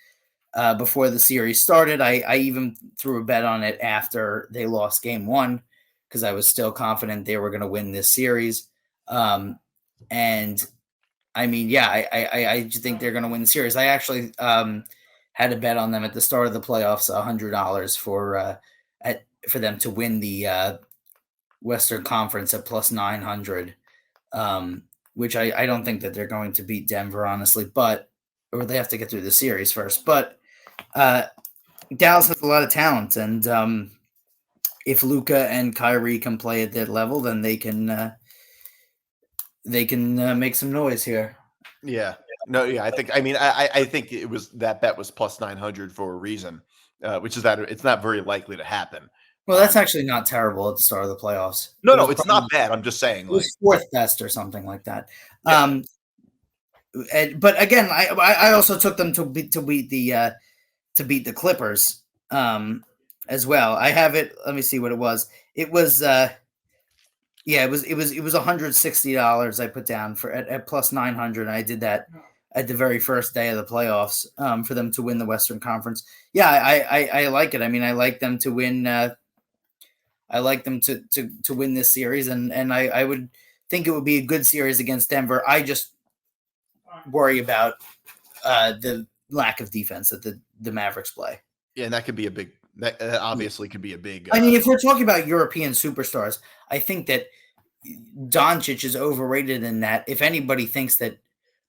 before the series started. I even threw a bet on it after they lost game 1 because I was still confident they were going to win this series. And I mean, yeah, I think they're going to win the series. I actually had a bet on them at the start of the playoffs, $100 for them to win the Western Conference at plus 900, which I don't think that they're going to beat Denver, honestly, or they have to get through the series first. But Dallas has a lot of talent, and if Luka and Kyrie can play at that level, then they can make some noise here. Yeah. No, yeah, I think it was that bet was plus 900 for a reason, which is that it's not very likely to happen. Well, that's actually not terrible at the start of the playoffs. No, it's not bad. I'm just saying, it was fourth best or something like that. Yeah. But again, I also took them to beat the Clippers as well. I have it. Let me see what it was. It was it was $160 I put down for at plus 900. I did that at the very first day of the playoffs for them to win the Western Conference. Yeah, I like it. I mean, I like them to win. I like them to win this series, and I would think it would be a good series against Denver. I just worry about the lack of defense that the Mavericks play. Yeah, and that could be that obviously could be a big. I mean, if we're talking about European superstars, I think that Doncic is overrated in that. If anybody thinks that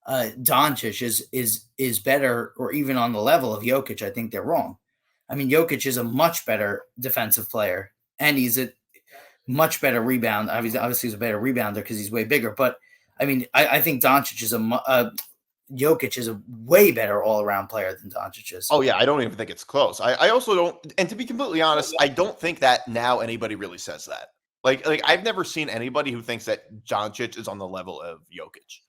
Doncic is better or even on the level of Jokic, I think they're wrong. I mean, Jokic is a much better defensive player, and he's a much better rebound. Obviously, he's a better rebounder because he's way bigger. But I mean, I think Doncic is Jokic is a way better all-around player than Doncic is. Oh yeah, I don't even think it's close. I also don't, and to be completely honest, I don't think that now anybody really says that. Like I've never seen anybody who thinks that Doncic is on the level of Jokic.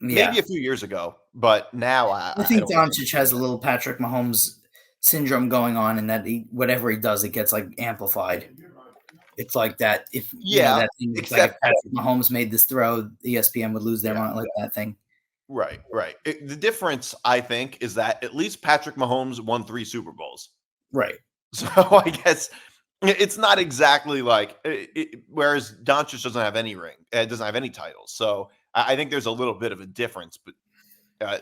Yeah. Maybe a few years ago, but now I think Doncic has a little Patrick Mahomes syndrome going on, and that whatever he does, it gets like amplified. It's like that. If that thing, it's like if Patrick Mahomes made this throw, ESPN would lose their mind, like that thing. Right. The difference, I think, is that at least Patrick Mahomes won 3 Super Bowls. Right. So I guess it's not exactly like whereas Doncic doesn't have any ring, doesn't have any titles. So I think there's a little bit of a difference, but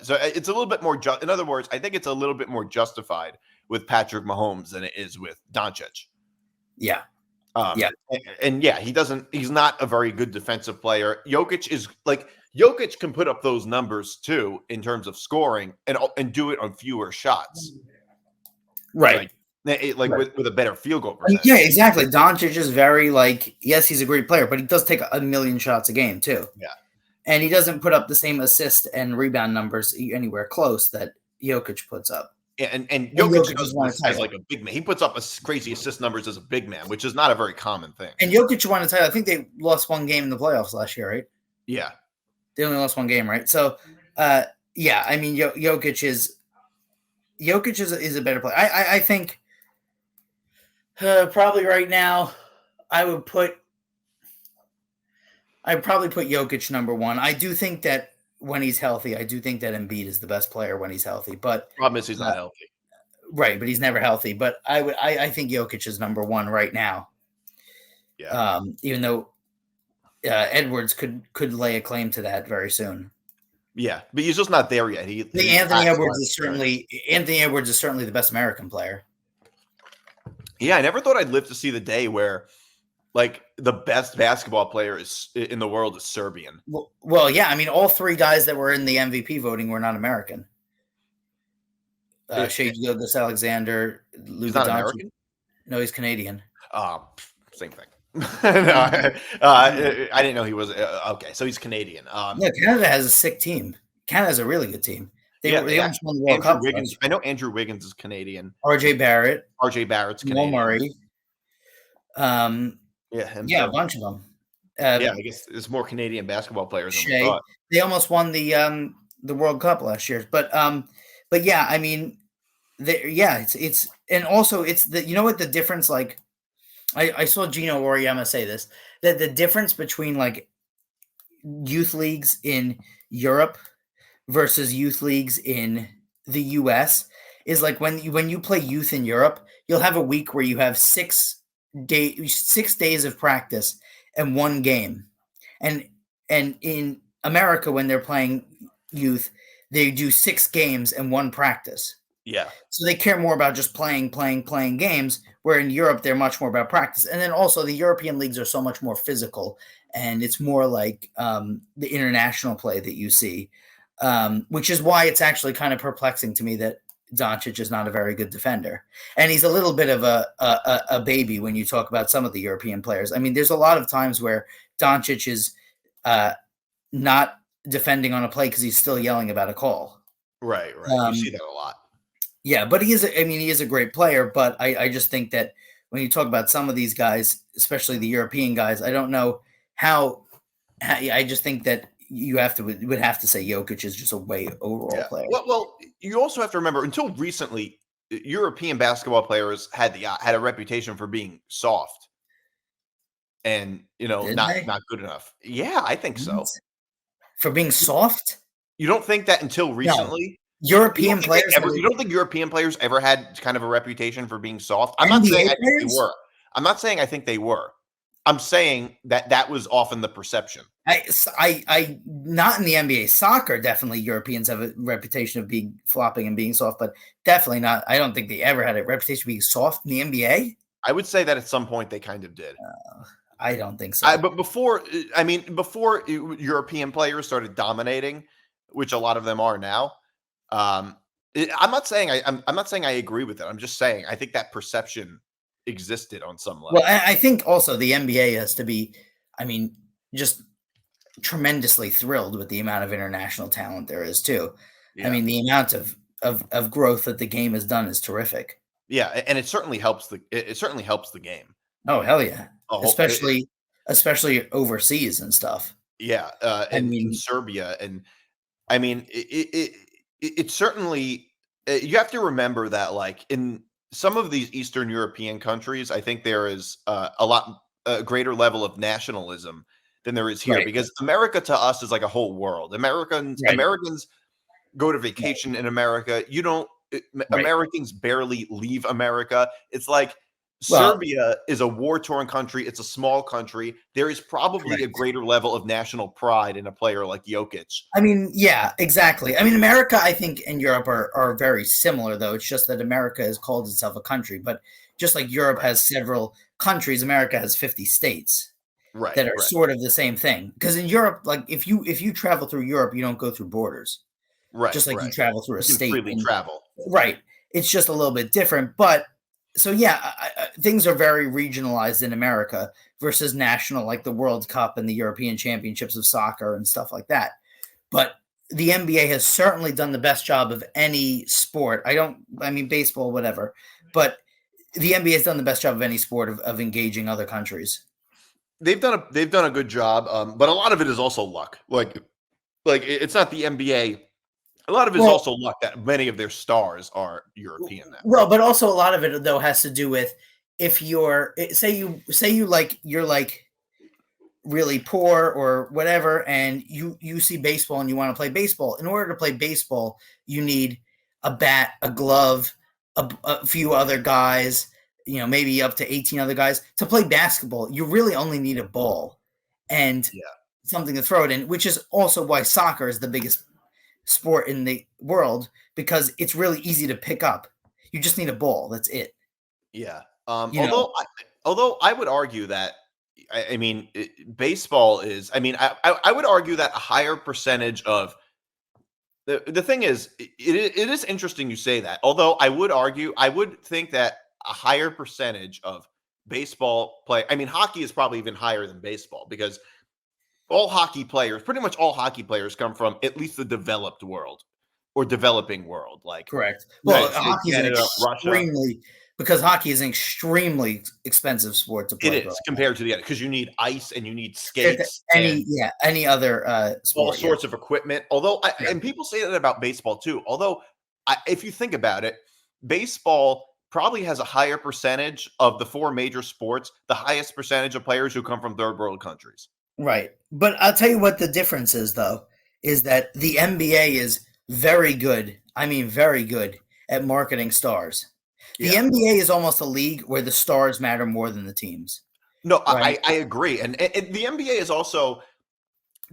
so it's a little bit more. In other words, I think it's a little bit more justified with Patrick Mahomes than it is with Doncic. Yeah. And he's not a very good defensive player. Jokic can put up those numbers too in terms of scoring and do it on fewer shots. Right. With a better field goal percentage. Yeah, exactly. Doncic is very yes, he's a great player, but he does take a million shots a game too. Yeah. And he doesn't put up the same assist and rebound numbers anywhere close that Jokic puts up. Yeah, and Jokic has like a big man. He puts up crazy assist numbers as a big man, which is not a very common thing. And Jokic won a title. I think they lost one game in the playoffs last year, right? Yeah. They only lost one game, right? So, yeah, I mean, Jokic is a better player. I think probably right now I'd probably put Jokic number 1. I do think that when he's healthy, I do think that Embiid is the best player when he's healthy. But problem is he's not healthy. Right, but he's never healthy. But I think Jokic is number 1 right now. Yeah. Even though Edwards could lay a claim to that very soon. Yeah, but he's just not there yet. Anthony Edwards is certainly the best American player. Yeah, I never thought I'd live to see the day where the best basketball player in the world is Serbian. Well, yeah. I mean, all 3 guys that were in the MVP voting were not American. Shai Gilgeous-Alexander, Luka Doncic. American? No, he's Canadian. Same thing. No, I didn't know he was okay. So he's Canadian. Yeah, Canada has a sick team. Canada has a really good team. They almost won the World Andrew Cup. Wiggins. I know Andrew Wiggins is Canadian. RJ Barrett. RJ Barrett's Jamal Canadian. Murray. Yeah, a bunch of them. Yeah, I guess there's more Canadian basketball players than we Shea. thought. They almost won the World Cup last year. But yeah, I mean, it's and also it's the, you know what the difference, like I saw Gino Auriemma say this, that the difference between like youth leagues in Europe versus youth leagues in the US is like when you play youth in Europe, you'll have a week where you have 6 days of practice and 1 game. And in America, when they're playing youth, they do 6 games and 1 practice. Yeah. So they care more about just playing games, where in Europe, they're much more about practice. And then also the European leagues are so much more physical, and it's more like the international play that you see, which is why it's actually kind of perplexing to me that Doncic is not a very good defender. And he's a little bit of a baby when you talk about some of the European players. I mean, there's a lot of times where Doncic is not defending on a play because he's still yelling about a call. Right. You see that a lot. Yeah, but he is a great player, but I just think that when you talk about some of these guys, especially the European guys, I don't know how I just think that you would have to say Jokic is just a way overall player. Well, you also have to remember, until recently, European basketball players had a reputation for being soft and not good enough. Yeah, I think so. For being soft? You don't think that until recently? No. European players. You don't think European players ever had kind of a reputation for being soft? I'm not saying I think they were. I'm not saying I think they were. I'm saying that was often the perception. I not in the NBA. Soccer, definitely Europeans have a reputation of being flopping and being soft, but definitely not. I don't think they ever had a reputation of being soft in the NBA. I would say that at some point they kind of did. I don't think so. But before European players started dominating, which a lot of them are now, I'm not saying I agree with it. I'm just saying I think that perception existed on some level. Well, I think also the NBA has to be, just tremendously thrilled with the amount of international talent there is too. Yeah. I mean, the amount of growth that the game has done is terrific. Yeah, and it certainly helps the game. Oh, hell yeah. Especially overseas and stuff. Yeah, in Serbia, and I mean it certainly, you have to remember that, like, in some of these Eastern European countries, I think there is a greater level of nationalism than there is here, right? Because America to us is like a whole world. Americans go to vacation in America. Americans barely leave America. It's like Serbia is a war-torn country. It's a small country. There is probably a greater level of national pride in a player like Jokic. I mean, yeah, exactly. I mean, America, I think, and Europe are very similar, though. It's just that America has called itself a country. But just like Europe has several countries, America has 50 states that are sort of the same thing. Because in Europe, like if you travel through Europe, you don't go through borders. Right. Just like you travel through a state. Freely travel. Right. It's just a little bit different. But so, yeah, things are very regionalized in America versus national, like the World Cup and the European Championships of soccer and stuff like that. But the NBA has certainly done the best job of any sport. Baseball, whatever. But the NBA has done the best job of any sport of engaging other countries. They've done a good job, but a lot of it is also luck. Like it's not the NBA. A lot of it is also luck that many of their stars are European now. Well, but also a lot of it though has to do with if you're you're like really poor or whatever, and you see baseball and you want to play baseball. In order to play baseball, you need a bat, a glove, a few other guys, maybe up to 18 other guys. To play basketball, you really only need a ball and something to throw it in, which is also why soccer is the biggest sport in the world, because it's really easy to pick up. You just need a ball. That's it. Yeah. Although I would argue that, baseball is, I would argue that a higher percentage of the thing is, it is interesting you say that. Although I would think that a higher percentage of baseball play. I mean, hockey is probably even higher than baseball because pretty much all hockey players come from at least the developed world or developing world, like Correct. Well, United States, hockey is Canada, Russia. hockey is an extremely expensive sport to It play. is compared to the other because you need ice and you need Compared to skates and any other sport. all sorts of equipment. Although, and people say that about baseball too. Although, if you think about it, baseball probably has a higher percentage of the four major sports, the highest percentage of players who come from third world countries. Right. But I'll tell you what the difference is, though, is that the NBA is very good. I mean, very good at marketing stars. The NBA is almost a league where the stars matter more than the teams. No, right? I agree. And the NBA is also,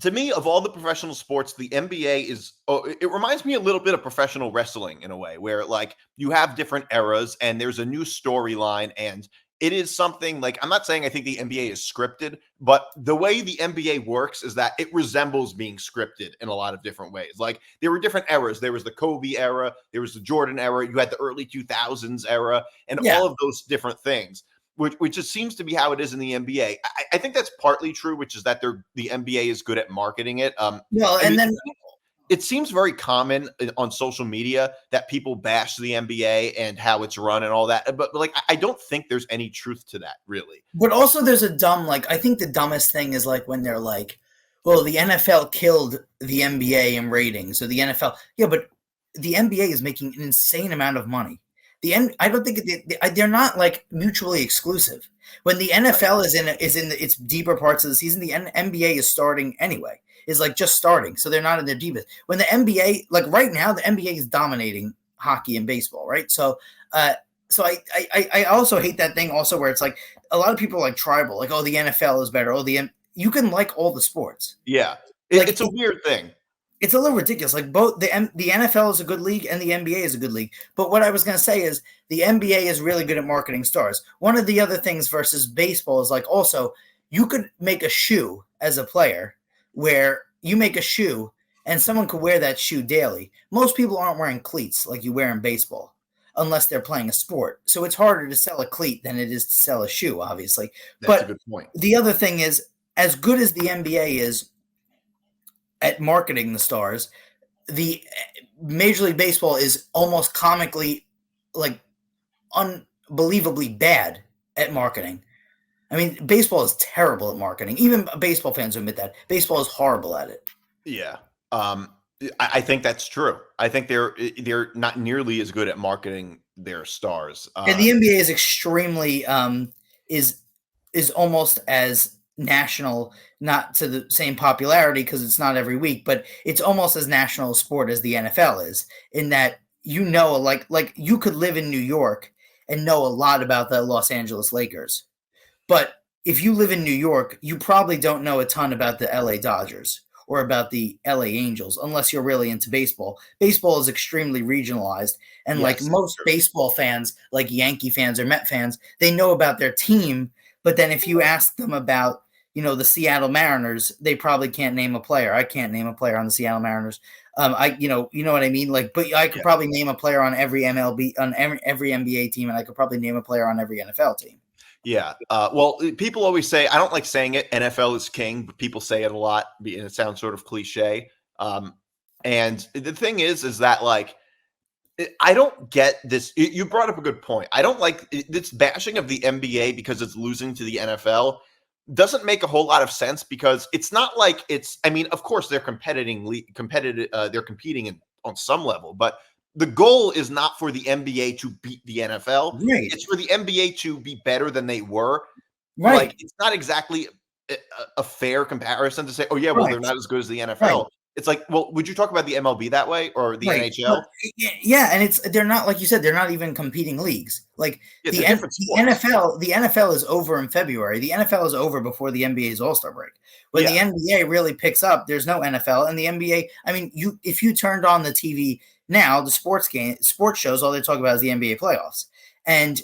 to me, of all the professional sports, the NBA is, it reminds me a little bit of professional wrestling in a way where like you have different eras and there's a new storyline, and it is something like, I'm not saying I think the NBA is scripted, but the way the NBA works is that it resembles being scripted in a lot of different ways. Like there were different eras. There was the Kobe era, there was the Jordan era, you had the early 2000s era, and all of those different things. Which just seems to be how it is in the NBA. I think that's partly true, which is that the NBA is good at marketing it. It seems very common on social media that people bash the NBA and how it's run and all that. But like, I don't think there's any truth to that, really. But also there's a I think the dumbest thing is like when they're like, well, the NFL killed the NBA in ratings. So the NFL, but the NBA is making an insane amount of money. I don't think they're not like mutually exclusive. When the NFL is in its deeper parts of the season, the NBA is starting anyway. Is like just starting, so they're not in their deepest. When the NBA, like right now, the NBA is dominating hockey and baseball, right? So I also hate that thing also where it's like a lot of people are like tribal, like, oh, the NFL is better. You can like all the sports. Yeah, it's a weird thing. It's a little ridiculous. Like both the NFL is a good league and the NBA is a good league. But what I was going to say is the NBA is really good at marketing stars. One of the other things versus baseball is like also you could make a shoe as a player where you make a shoe and someone could wear that shoe daily. Most people aren't wearing cleats like you wear in baseball unless they're playing a sport. So it's harder to sell a cleat than it is to sell a shoe, obviously. That's a good point. The other thing is, as good as the NBA is at marketing the stars, the Major League Baseball is almost comically, like, unbelievably bad at marketing. I mean, baseball is terrible at marketing. Even baseball fans admit that. Baseball is horrible at it. Yeah. I think that's true. I think they're not nearly as good at marketing their stars. And the NBA is extremely is almost as national, not to the same popularity because it's not every week, but it's almost as national a sport as the NFL is, in that like you could live in New York and know a lot about the Los Angeles Lakers. But if you live in New York, you probably don't know a ton about the LA Dodgers or about the LA Angels unless you're really into baseball. Baseball is extremely regionalized. And like most baseball fans, like Yankee fans or Met fans, they know about their team. But then if you ask them about, the Seattle Mariners, they probably can't name a player. I can't name a player on the Seattle Mariners. You know what I mean? Like, but I could probably name a player on every MLB, on every NBA team, and I could probably name a player on every NFL team. Yeah. Well, people always say, I don't like saying it, NFL is king, but people say it a lot and it sounds sort of cliche. And the thing is that like, I don't get this. You brought up a good point. I don't like this bashing of the NBA because it's losing to the NFL. Doesn't make a whole lot of sense because it's not like of course they're they're competing on some level, but the goal is not for the NBA to beat the NFL. Right. It's for the NBA to be better than they were. Right. Like, it's not exactly a fair comparison to say, oh yeah, well, they're not as good as the NFL. Right. It's like, well, would you talk about the MLB that way or the NHL? Yeah, and they're not, like you said, they're not even competing leagues. Like the NFL is over in February. The NFL is over before the NBA's All-Star break. When the NBA really picks up, there's no NFL, and the NBA. I mean, if you turned on the TV now, the sports shows, all they talk about is the NBA playoffs, and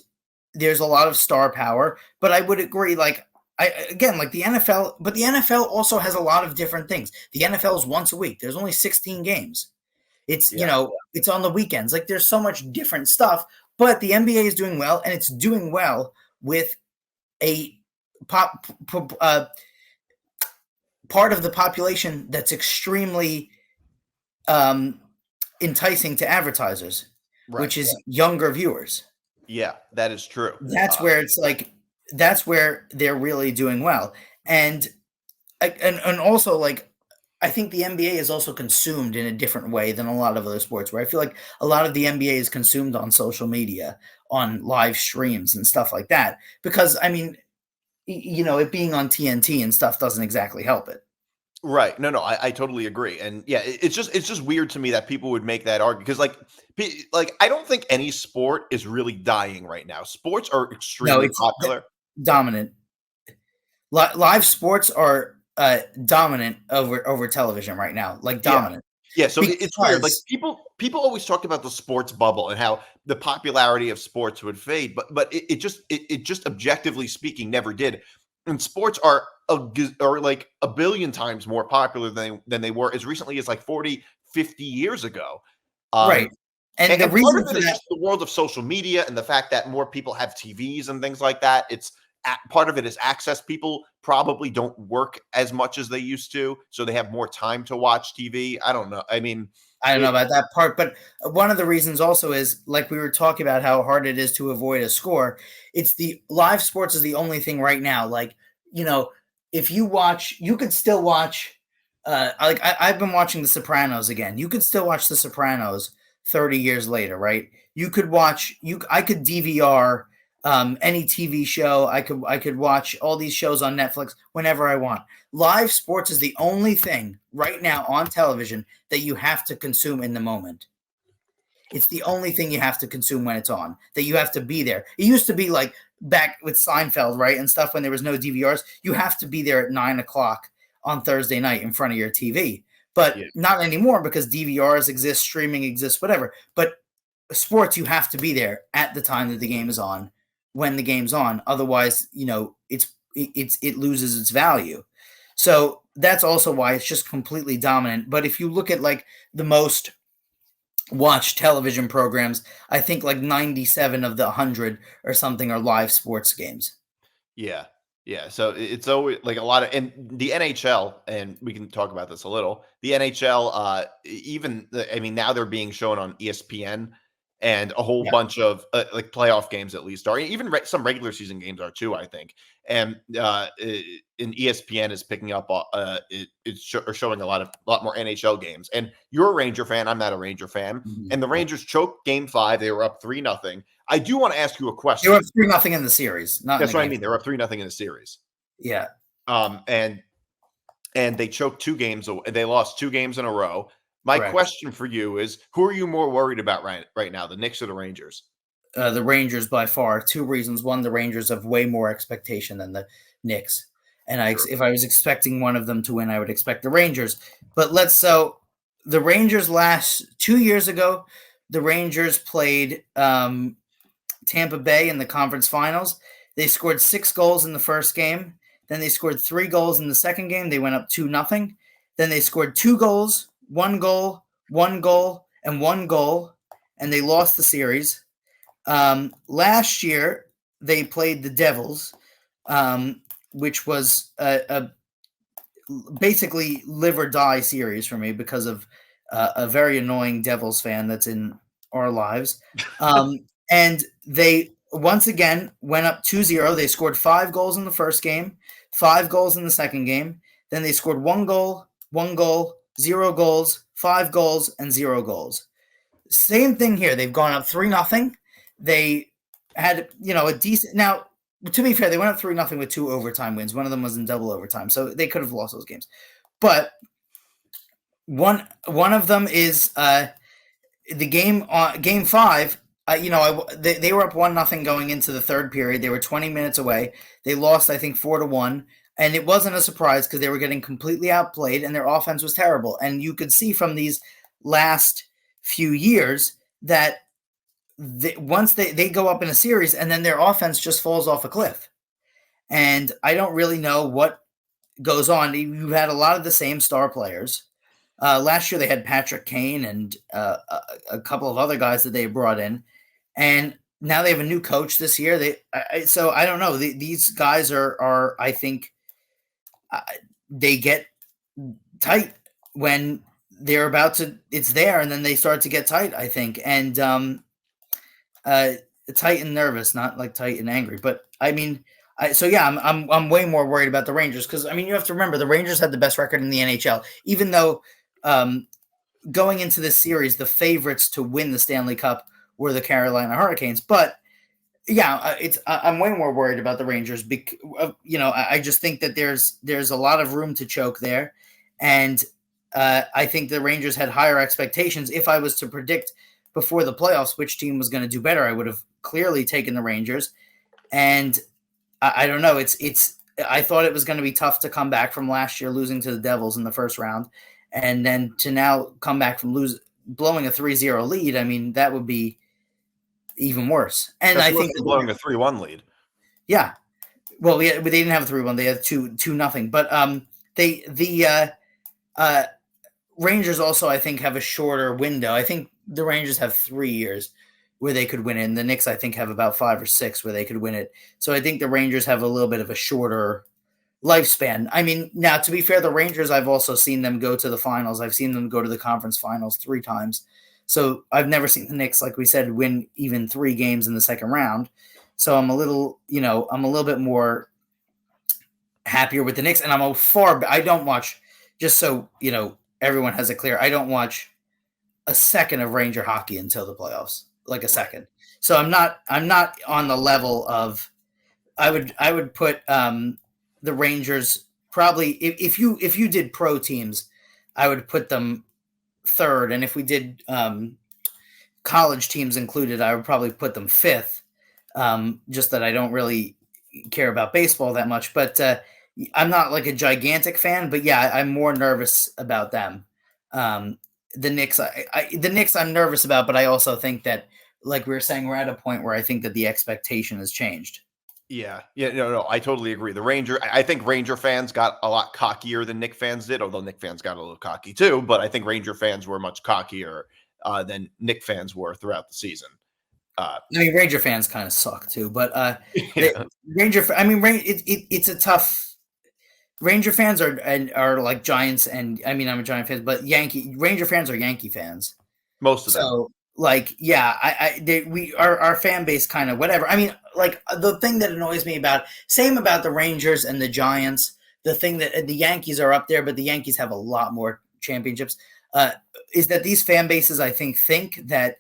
there's a lot of star power. But I would agree, like. Like the NFL, but the NFL also has a lot of different things. The NFL is once a week. There's only 16 games. It's, it's on the weekends. Like there's so much different stuff. But the NBA is doing well, and it's doing well with a part of the population that's extremely enticing to advertisers, which is younger viewers. Yeah, that is true. That's where it's like, that's where they're really doing well. And also, like, I think the NBA is also consumed in a different way than a lot of other sports, where I feel like a lot of the NBA is consumed on social media, on live streams and stuff like that. Because, I mean, it being on TNT and stuff doesn't exactly help it. Right. No, I totally agree. And yeah, it's just weird to me that people would make that argument because like I don't think any sport is really dying right now. Sports are extremely popular. Dominant. Live sports are dominant over television right now. Like dominant. Yeah, so it's weird. Like people always talk about the sports bubble and how the popularity of sports would fade, but it just objectively speaking never did. And sports are like a billion times more popular than they were as recently as like 40, 50 years ago. Right. And the reason part of it is just the world of social media and the fact that more people have TVs and things like that. It's part of it is access. People probably don't work as much as they used to, so they have more time to watch TV. I don't know. I mean, I don't know about that part, but one of the reasons also is, like we were talking about, how hard it is to avoid a score. It's the live sports is the only thing right now. Like, if you watch, you could still watch. Like I've been watching The Sopranos again. You could still watch The Sopranos 30 years later, right? You could watch. I could DVR any TV show. I could watch all these shows on Netflix whenever I want. Live sports is the only thing right now on television that you have to consume in the moment. It's the only thing you have to consume when it's on, that you have to be there. It used to be like back with Seinfeld, right, and stuff, when there was no DVRs. You have to be there at 9:00 on Thursday night in front of your TV. But not anymore, because DVRs exist, streaming exists, whatever. But sports, you have to be there at the time that the game is on, when the game's on. Otherwise, it loses its value. So that's also why it's just completely dominant. But if you look at like the most watched television programs, I think like 97 of the 100 or something are live sports games. Yeah. So it's always like a lot of, and the NHL, and we can talk about this a little. The NHL, now they're being shown on ESPN. And a whole bunch of like playoff games, at least, are even some regular season games are too, I think. And ESPN is picking up. It's showing a lot more NHL games. And you're a Ranger fan. I'm not a Ranger fan. Mm-hmm. And the Rangers choked Game 5. They were up 3-0. I do want to ask you a question. They were up 3-0 in the series. That's what I mean. They were up 3-0 in the series. Yeah. And they choked 2 games. They lost 2 games in a row. My question for you is, who are you more worried about right now, the Knicks or the Rangers? The Rangers by far. 2 reasons. One, the Rangers have way more expectation than the Knicks. And if I was expecting one of them to win, I would expect the Rangers. But the Rangers 2 years ago, the Rangers played Tampa Bay in the conference finals. They scored 6 goals in the first game. Then they scored 3 goals in the second game. They went up 2-0. Then they scored 2 goals. 1 goal, 1 goal, and 1 goal, and they lost the series. Last year, they played the Devils, which was a basically live or die series for me because of a very annoying Devils fan that's in our lives. And they once again went up 2-0. They scored 5 goals in the first game, 5 goals in the second game. Then they scored 1 goal, 1 goal, 0 goals, 5 goals, and 0 goals. Same thing here. They've gone up 3-0. They had, a decent. Now, to be fair, they went up 3-0 with 2 overtime wins. One of them was in double overtime, so they could have lost those games. But one of them is the game 5. They were up 1-0 going into the third period. They were 20 minutes away. They lost, I think, 4-1. And it wasn't a surprise because they were getting completely outplayed and their offense was terrible. And you could see from these last few years that once they go up in a series and then their offense just falls off a cliff. And I don't really know what goes on. You had a lot of the same star players. Last year they had Patrick Kane and a couple of other guys that they brought in. And now they have a new coach this year. So I don't know. These guys are I think they get tight when they're about to. It's there, and then they start to get tight. I think, and tight and nervous, not like tight and angry. But I mean, I'm way more worried about the Rangers because I mean you have to remember the Rangers had the best record in the NHL, even though going into this series the favorites to win the Stanley Cup were the Carolina Hurricanes. But yeah, I'm way more worried about the Rangers because I just think that there's a lot of room to choke there, and I think the Rangers had higher expectations. If I was to predict before the playoffs which team was going to do better, I would have clearly taken the Rangers. And I don't know. I thought it was going to be tough to come back from last year losing to the Devils in the first round, and then to now come back from blowing a 3-0 lead. I mean, that would be even worse. And That's I think blowing a 3-1 lead. Yeah. Well, they didn't have a 3-1. They had 2-0. But the Rangers also, I think, have a shorter window. I think the Rangers have 3 years where they could win it, and the Knicks, I think, have about 5 or 6 where they could win it. So I think the Rangers have a little bit of a shorter lifespan. I mean, now, to be fair, the Rangers, I've also seen them go to the finals. I've seen them go to the conference finals 3 times. So I've never seen the Knicks, like we said, win even 3 games in the second round. So I'm a little bit more happier with the Knicks. And I don't watch, just so, everyone has it clear, I don't watch a second of Ranger hockey until the playoffs, like a second. So I'm not on the level of, I would put the Rangers probably, if you did pro teams, I would put them third. And if we did college teams included, I would probably put them fifth. Just that I don't really care about baseball that much, but I'm not like a gigantic fan, but yeah, I'm more nervous about them. The Knicks, the Knicks I'm nervous about, but I also think that, like we were saying, we're at a point where I think that the expectation has changed. Yeah. No, I totally agree. I think Ranger fans got a lot cockier than Knick fans did, although Knick fans got a little cocky too, but I think Ranger fans were much cockier than Knick fans were throughout the season. I mean, Ranger fans kind of suck too, but yeah. it's a tough. Ranger fans are like Giants, and I mean, I'm a Giant fan, but Ranger fans are Yankee fans. Most of them. So, like, yeah, our fan base kind of whatever. I mean, like the thing that annoys me about the Rangers and the Giants, the thing that the Yankees are up there, but the Yankees have a lot more championships, is that these fan bases, I think that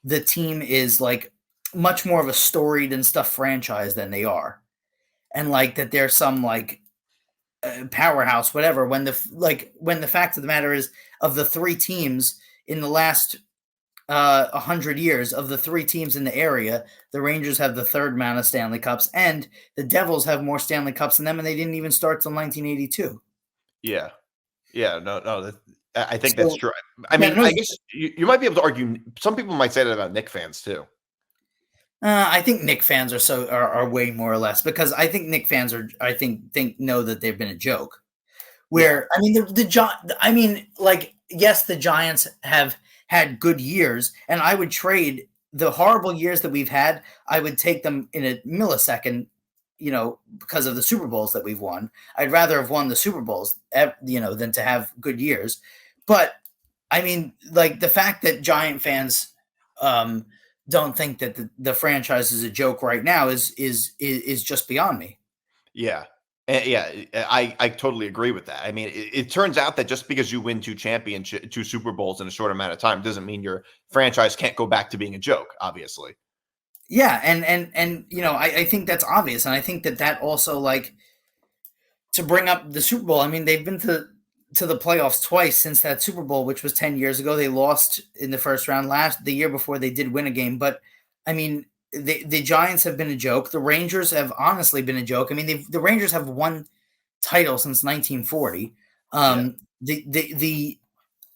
the team is like much more of a storied and stuff franchise than they are. And like that there's some like powerhouse, whatever, when the fact of the matter is, of the 3 teams in the last 100 years, of the 3 teams in the area, the Rangers have the 3rd amount of Stanley Cups, and the Devils have more Stanley Cups than them, and they didn't even start till 1982. Yeah. No. I think that's true. I mean, I guess you might be able to argue. Some people might say that about Knick fans too. I think Knick fans are way more or less, because I think Knick fans know that they've been a joke. Where I mean yes, the Giants have had good years, and I would trade the horrible years that we've had. I would take them in a millisecond, because of the Super Bowls that we've won. I'd rather have won the Super Bowls, than to have good years. But I mean, like the fact that Giant fans don't think that the franchise is a joke right now is just beyond me. Yeah. I totally agree with that. I mean, it turns out that just because you win 2 Super Bowls in a short amount of time doesn't mean your franchise can't go back to being a joke, obviously. Yeah, and I think that's obvious, and I think that also, like, to bring up the Super Bowl, I mean, they've been to the playoffs twice since that Super Bowl, which was 10 years ago. They lost in the first round the year before. They did win a game, but I mean, the Giants have been a joke. The Rangers have honestly been a joke. I mean, the Rangers have won title since 1940. The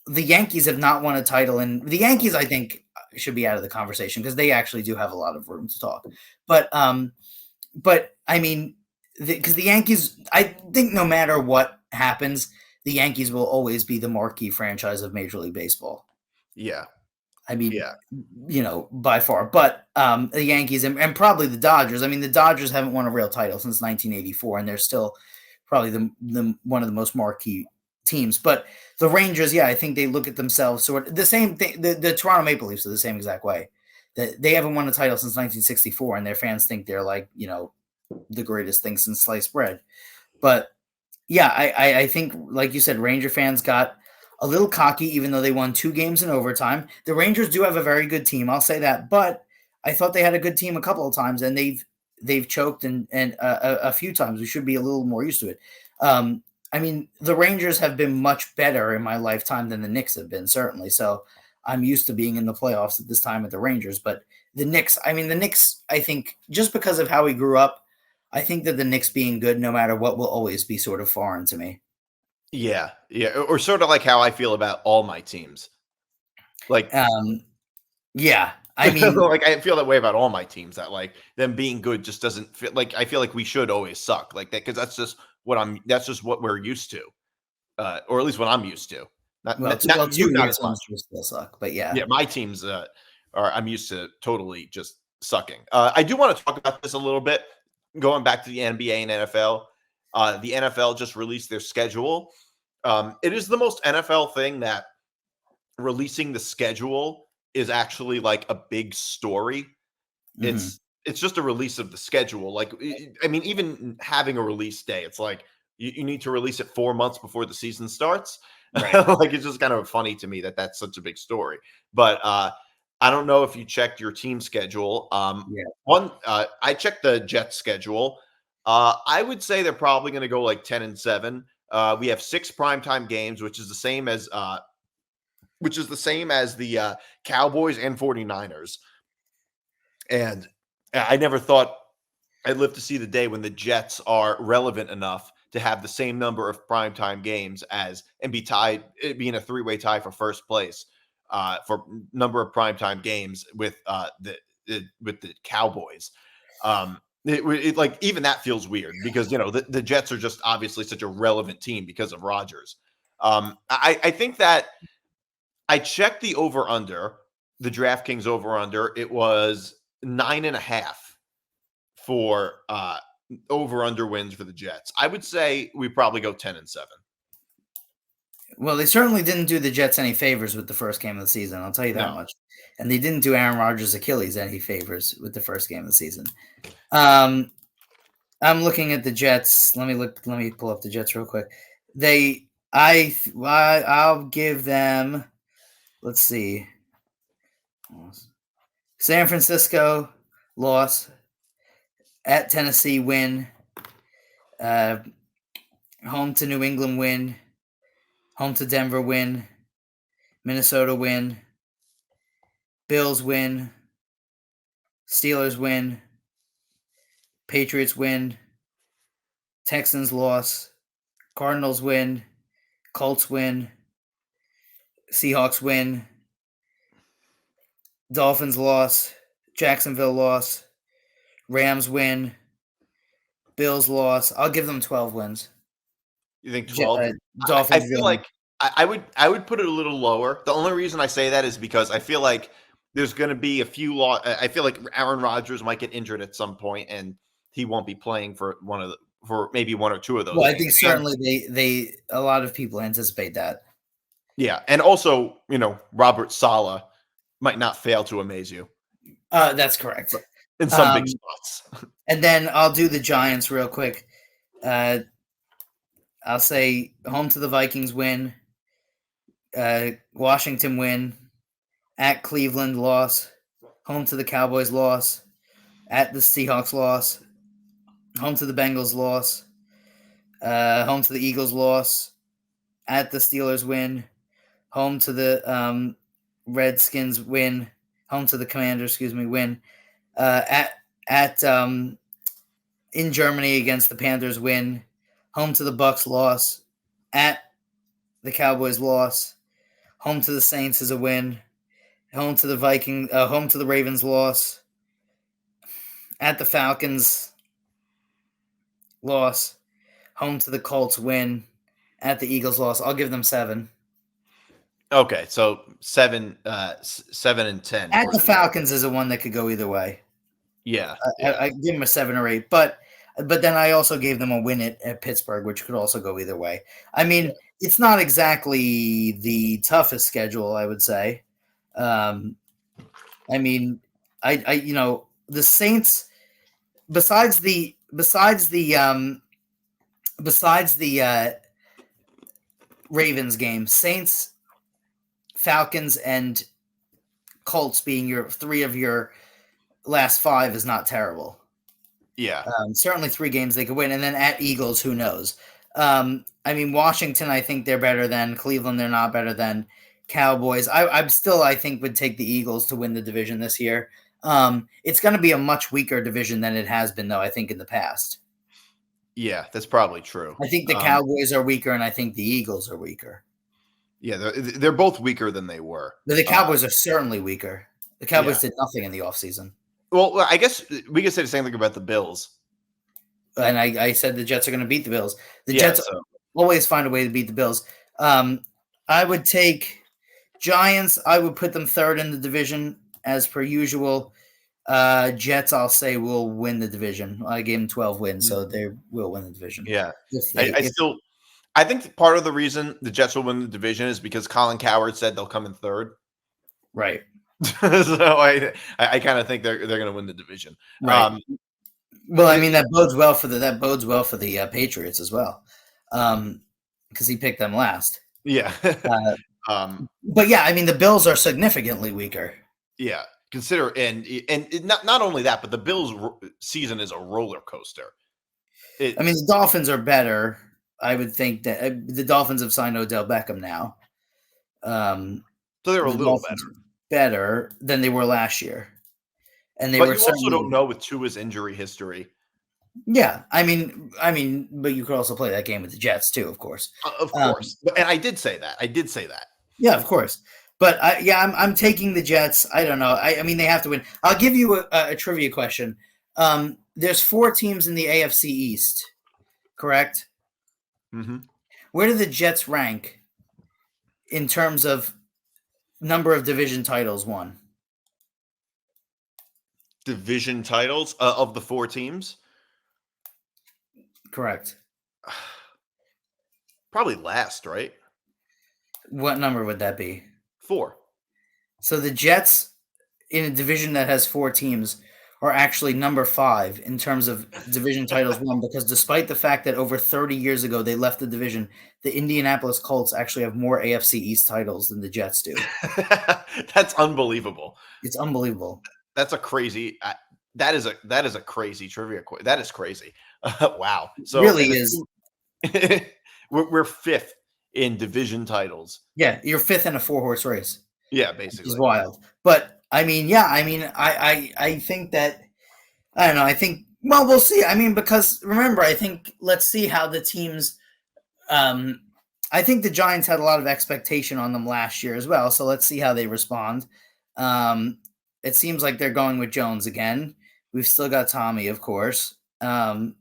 Yankees have not won a title, and the Yankees, I think, should be out of the conversation because they actually do have a lot of room to talk. But I mean, because the Yankees, I think no matter what happens, the Yankees will always be the marquee franchise of Major League Baseball. Yeah. I mean, Yeah. by far. But the Yankees and probably the Dodgers. I mean, the Dodgers haven't won a real title since 1984, and they're still probably the one of the most marquee teams. But the Rangers, yeah, I think they look at themselves sort of the same thing. The Toronto Maple Leafs are the same exact way. That they haven't won a title since 1964, and their fans think they're like the greatest thing since sliced bread. But yeah, I think, like you said, Ranger fans got a little cocky, even though they won 2 games in overtime. The Rangers do have a very good team, I'll say that. But I thought they had a good team a couple of times, and they've choked and a few times. We should be a little more used to it. I mean, the Rangers have been much better in my lifetime than the Knicks have been, certainly. So I'm used to being in the playoffs at this time with the Rangers. But the Knicks, I think, just because of how we grew up, I think that the Knicks being good, no matter what, will always be sort of foreign to me. Yeah. Or sort of like how I feel about all my teams. Like, Yeah, I mean, like I feel that way about all my teams. That like them being good just doesn't fit. Like I feel like we should always suck like that because that's just what we're used to, or at least what I'm used to. Not you, two of not your as teams much. will still suck, but yeah. Yeah, my teams I'm used to totally just sucking. I do want to talk about this a little bit. Going back to the NBA and NFL, the NFL just released their schedule. It is the most NFL thing that releasing the schedule is actually like a big story. Mhm. It's just a release of the schedule. Like, I mean, even having a release day, it's like you need to release it 4 months before the season starts. Right. Like, it's just kind of funny to me that that's such a big story. But I don't know if you checked your team schedule. Yeah. I checked the Jets schedule. I would say they're probably going to go like 10-7. We have 6 primetime games, which is the same as the Cowboys and 49ers. And I never thought I'd live to see the day when the Jets are relevant enough to have the same number of primetime games and be tied, it being a 3-way tie for first place for number of primetime games with the Cowboys. Like even that feels weird because the Jets are just obviously such a relevant team because of Rodgers. I think that I checked the over under, the DraftKings over under. It was 9.5 for over under wins for the Jets. I would say we probably go 10-7. Well, they certainly didn't do the Jets any favors with the first game of the season. I'll tell you that No. much. And they didn't do Aaron Rodgers' Achilles any favors with the first game of the season. I'm looking at the Jets. Let me pull up the Jets real quick. I'll give them. Let's see. San Francisco loss, at Tennessee win, home to New England win, home to Denver win, Minnesota win, Bills win, Steelers win, Patriots win, Texans loss, Cardinals win, Colts win, Seahawks win, Dolphins loss, Jacksonville loss, Rams win, Bills loss. I'll give them 12 wins. You think 12? I Dolphins feel win. like I would put it a little lower. The only reason I say that is because I feel like there's going to be a few I feel like Aaron Rodgers might get injured at some point and he won't be playing for maybe one or two of those Well, I games. think certainly they a lot of people anticipate that. Yeah, and also, Robert Saleh might not fail to amaze you That's correct. in some big spots. And then I'll do the Giants real quick. I'll say home to the Vikings win, Washington win, at Cleveland loss, home to the Cowboys loss, at the Seahawks loss, home to the Bengals loss, home to the Eagles loss, at the Steelers win, home to the Redskins win, home to the Commanders, win, at in Germany against the Panthers win, home to the Bucks loss, at the Cowboys loss, home to the Saints is a win, home to the home to the Ravens loss, at the Falcons loss, home to the Colts win, at the Eagles loss. I'll give them 7. Okay, so 7-10 At for the you. Falcons is the one that could go either way. Yeah, I give them a 7 or 8, but then I also gave them a win at Pittsburgh, which could also go either way. I mean, it's not exactly the toughest schedule, I would say. I mean, the Saints, besides the Ravens game, Saints, Falcons, and Colts being your 3 of your last 5 is not terrible. yeah. Certainly 3 games they could win, and then at Eagles, who knows? I mean, Washington, I think they're better than Cleveland. They're not better than Cowboys. I think would take the Eagles to win the division this year. It's going to be a much weaker division than it has been, though, I think, in the past. Yeah, that's probably true. I think the Cowboys are weaker, and I think the Eagles are weaker. Yeah, they're both weaker than they were. But the Cowboys are certainly weaker. The Cowboys did nothing in the offseason. Well, I guess we could say the same thing about the Bills. And I said the Jets are going to beat the Bills. The Jets always find a way to beat the Bills. I would take Giants. I would put them 3rd in the division as per usual. Jets, I'll say, will win the division. I gave them 12 wins, so they will win the division. Yeah. I think part of the reason the Jets will win the division is because Colin Cowherd said they'll come in 3rd. Right. So I kind of think they're going to win the division. Right. Well, I mean, that bodes well for the Patriots as well, because he picked them last. Yeah. But yeah, I mean, the Bills are significantly weaker. Yeah. Consider and not only that, but the Bills' season is a roller coaster. I mean, the Dolphins are better. I would think that the Dolphins have signed Odell Beckham now. So they're a little better than they were last year. And you also don't know with Tua's injury history. Yeah, I mean, but you could also play that game with the Jets too, of course. Of course, and I did say that. Yeah, of course. But I'm taking the Jets. I don't know. I mean, they have to win. I'll give you a trivia question. There's 4 teams in the AFC East, correct? Mm-hmm. Where do the Jets rank in terms of number of division titles won? Division titles of the 4 teams? Correct. Probably last, right? What number would that be? 4. So the Jets, in a division that has 4 teams, are actually number 5 in terms of division titles won, because despite the fact that over 30 years ago they left the division, the Indianapolis Colts actually have more AFC East titles than the Jets do. That's unbelievable. It's unbelievable. That's a crazy. That is a crazy trivia. That is crazy. Wow. So it really is. We're 5th in division titles. Yeah, you're 5th in a 4-horse race. Yeah, basically. Which is wild. But I mean, yeah, I think that, I don't know. I think, well, we'll see. I mean, because remember, let's see how the teams. I think the Giants had a lot of expectation on them last year as well. So let's see how they respond. It seems like they're going with Jones again. We've still got Tommy, of course. And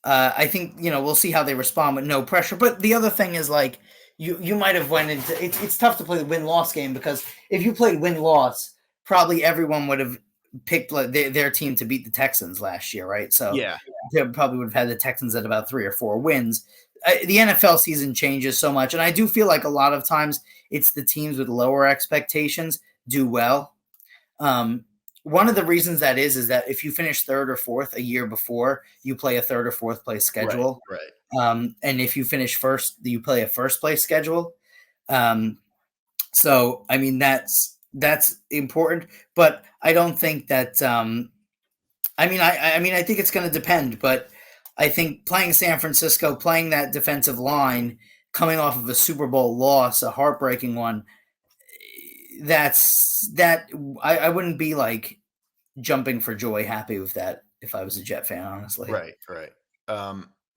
I think, we'll see how they respond with no pressure. But the other thing is, like, you might have went into it's tough to play the win-loss game, because if you played win-loss, probably everyone would have picked their team to beat the Texans last year, right? So yeah, they probably would have had the Texans at about 3 or 4 wins. The NFL season changes so much, and I do feel like a lot of times it's the teams with lower expectations do well. One of the reasons that is that if you finish 3rd or 4th a year before, you play a 3rd or 4th place schedule. Right. And if you finish 1st, you play a 1st place schedule. So I mean, that's important, but I don't think that. I think it's going to depend, but I think playing San Francisco, playing that defensive line, coming off of a Super Bowl loss, a heartbreaking one, I wouldn't be like jumping for joy, happy with that if I was a Jet fan, honestly. Right.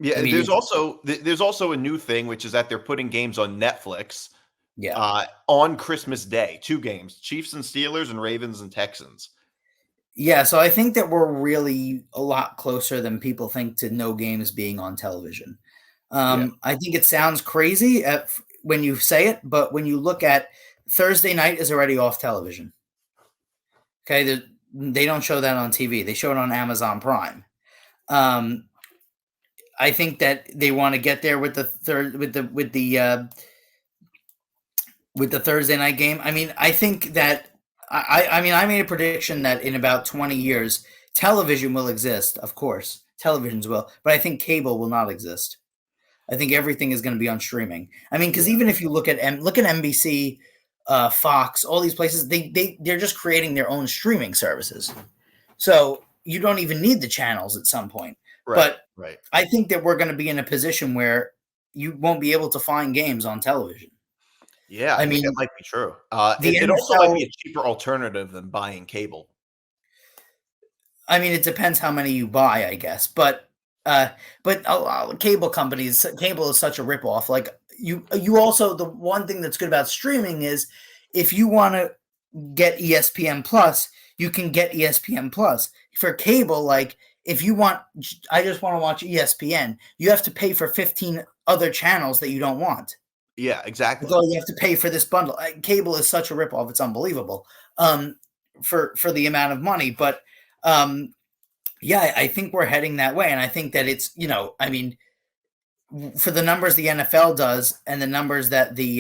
Yeah, I mean, there's also a new thing, which is that they're putting games on Netflix. Yeah. On Christmas Day, 2 games: Chiefs and Steelers, and Ravens and Texans. Yeah, so I think that we're really a lot closer than people think to no games being on television. I think it sounds crazy when you say it, but when you look at Thursday night is already off television. Okay, they don't show that on TV. They show it on Amazon Prime. I think that they want to get there with the Thursday night game. I mean, I think that I made a prediction that in about 20 years, television will exist. Of course, televisions will, but I think cable will not exist. I think everything is going to be on streaming. I mean, because even if you look at NBC, Fox, all these places, they're just creating their own streaming services. So you don't even need the channels at some point. But I think that we're going to be in a position where you won't be able to find games on television. Yeah, I mean, that might be true. It also might be a cheaper alternative than buying cable. I mean, it depends how many you buy, I guess. But cable companies, cable is such a ripoff. Like you also, the one thing that's good about streaming is if you want to get ESPN Plus, you can get ESPN Plus. For cable, like if you want, I just want to watch ESPN, you have to pay for 15 other channels that you don't want. Yeah, exactly. So you have to pay for this bundle. Cable is such a ripoff; it's unbelievable. For the amount of money, but yeah, I think we're heading that way, and I think that it's I mean, for the numbers the NFL does and the numbers that the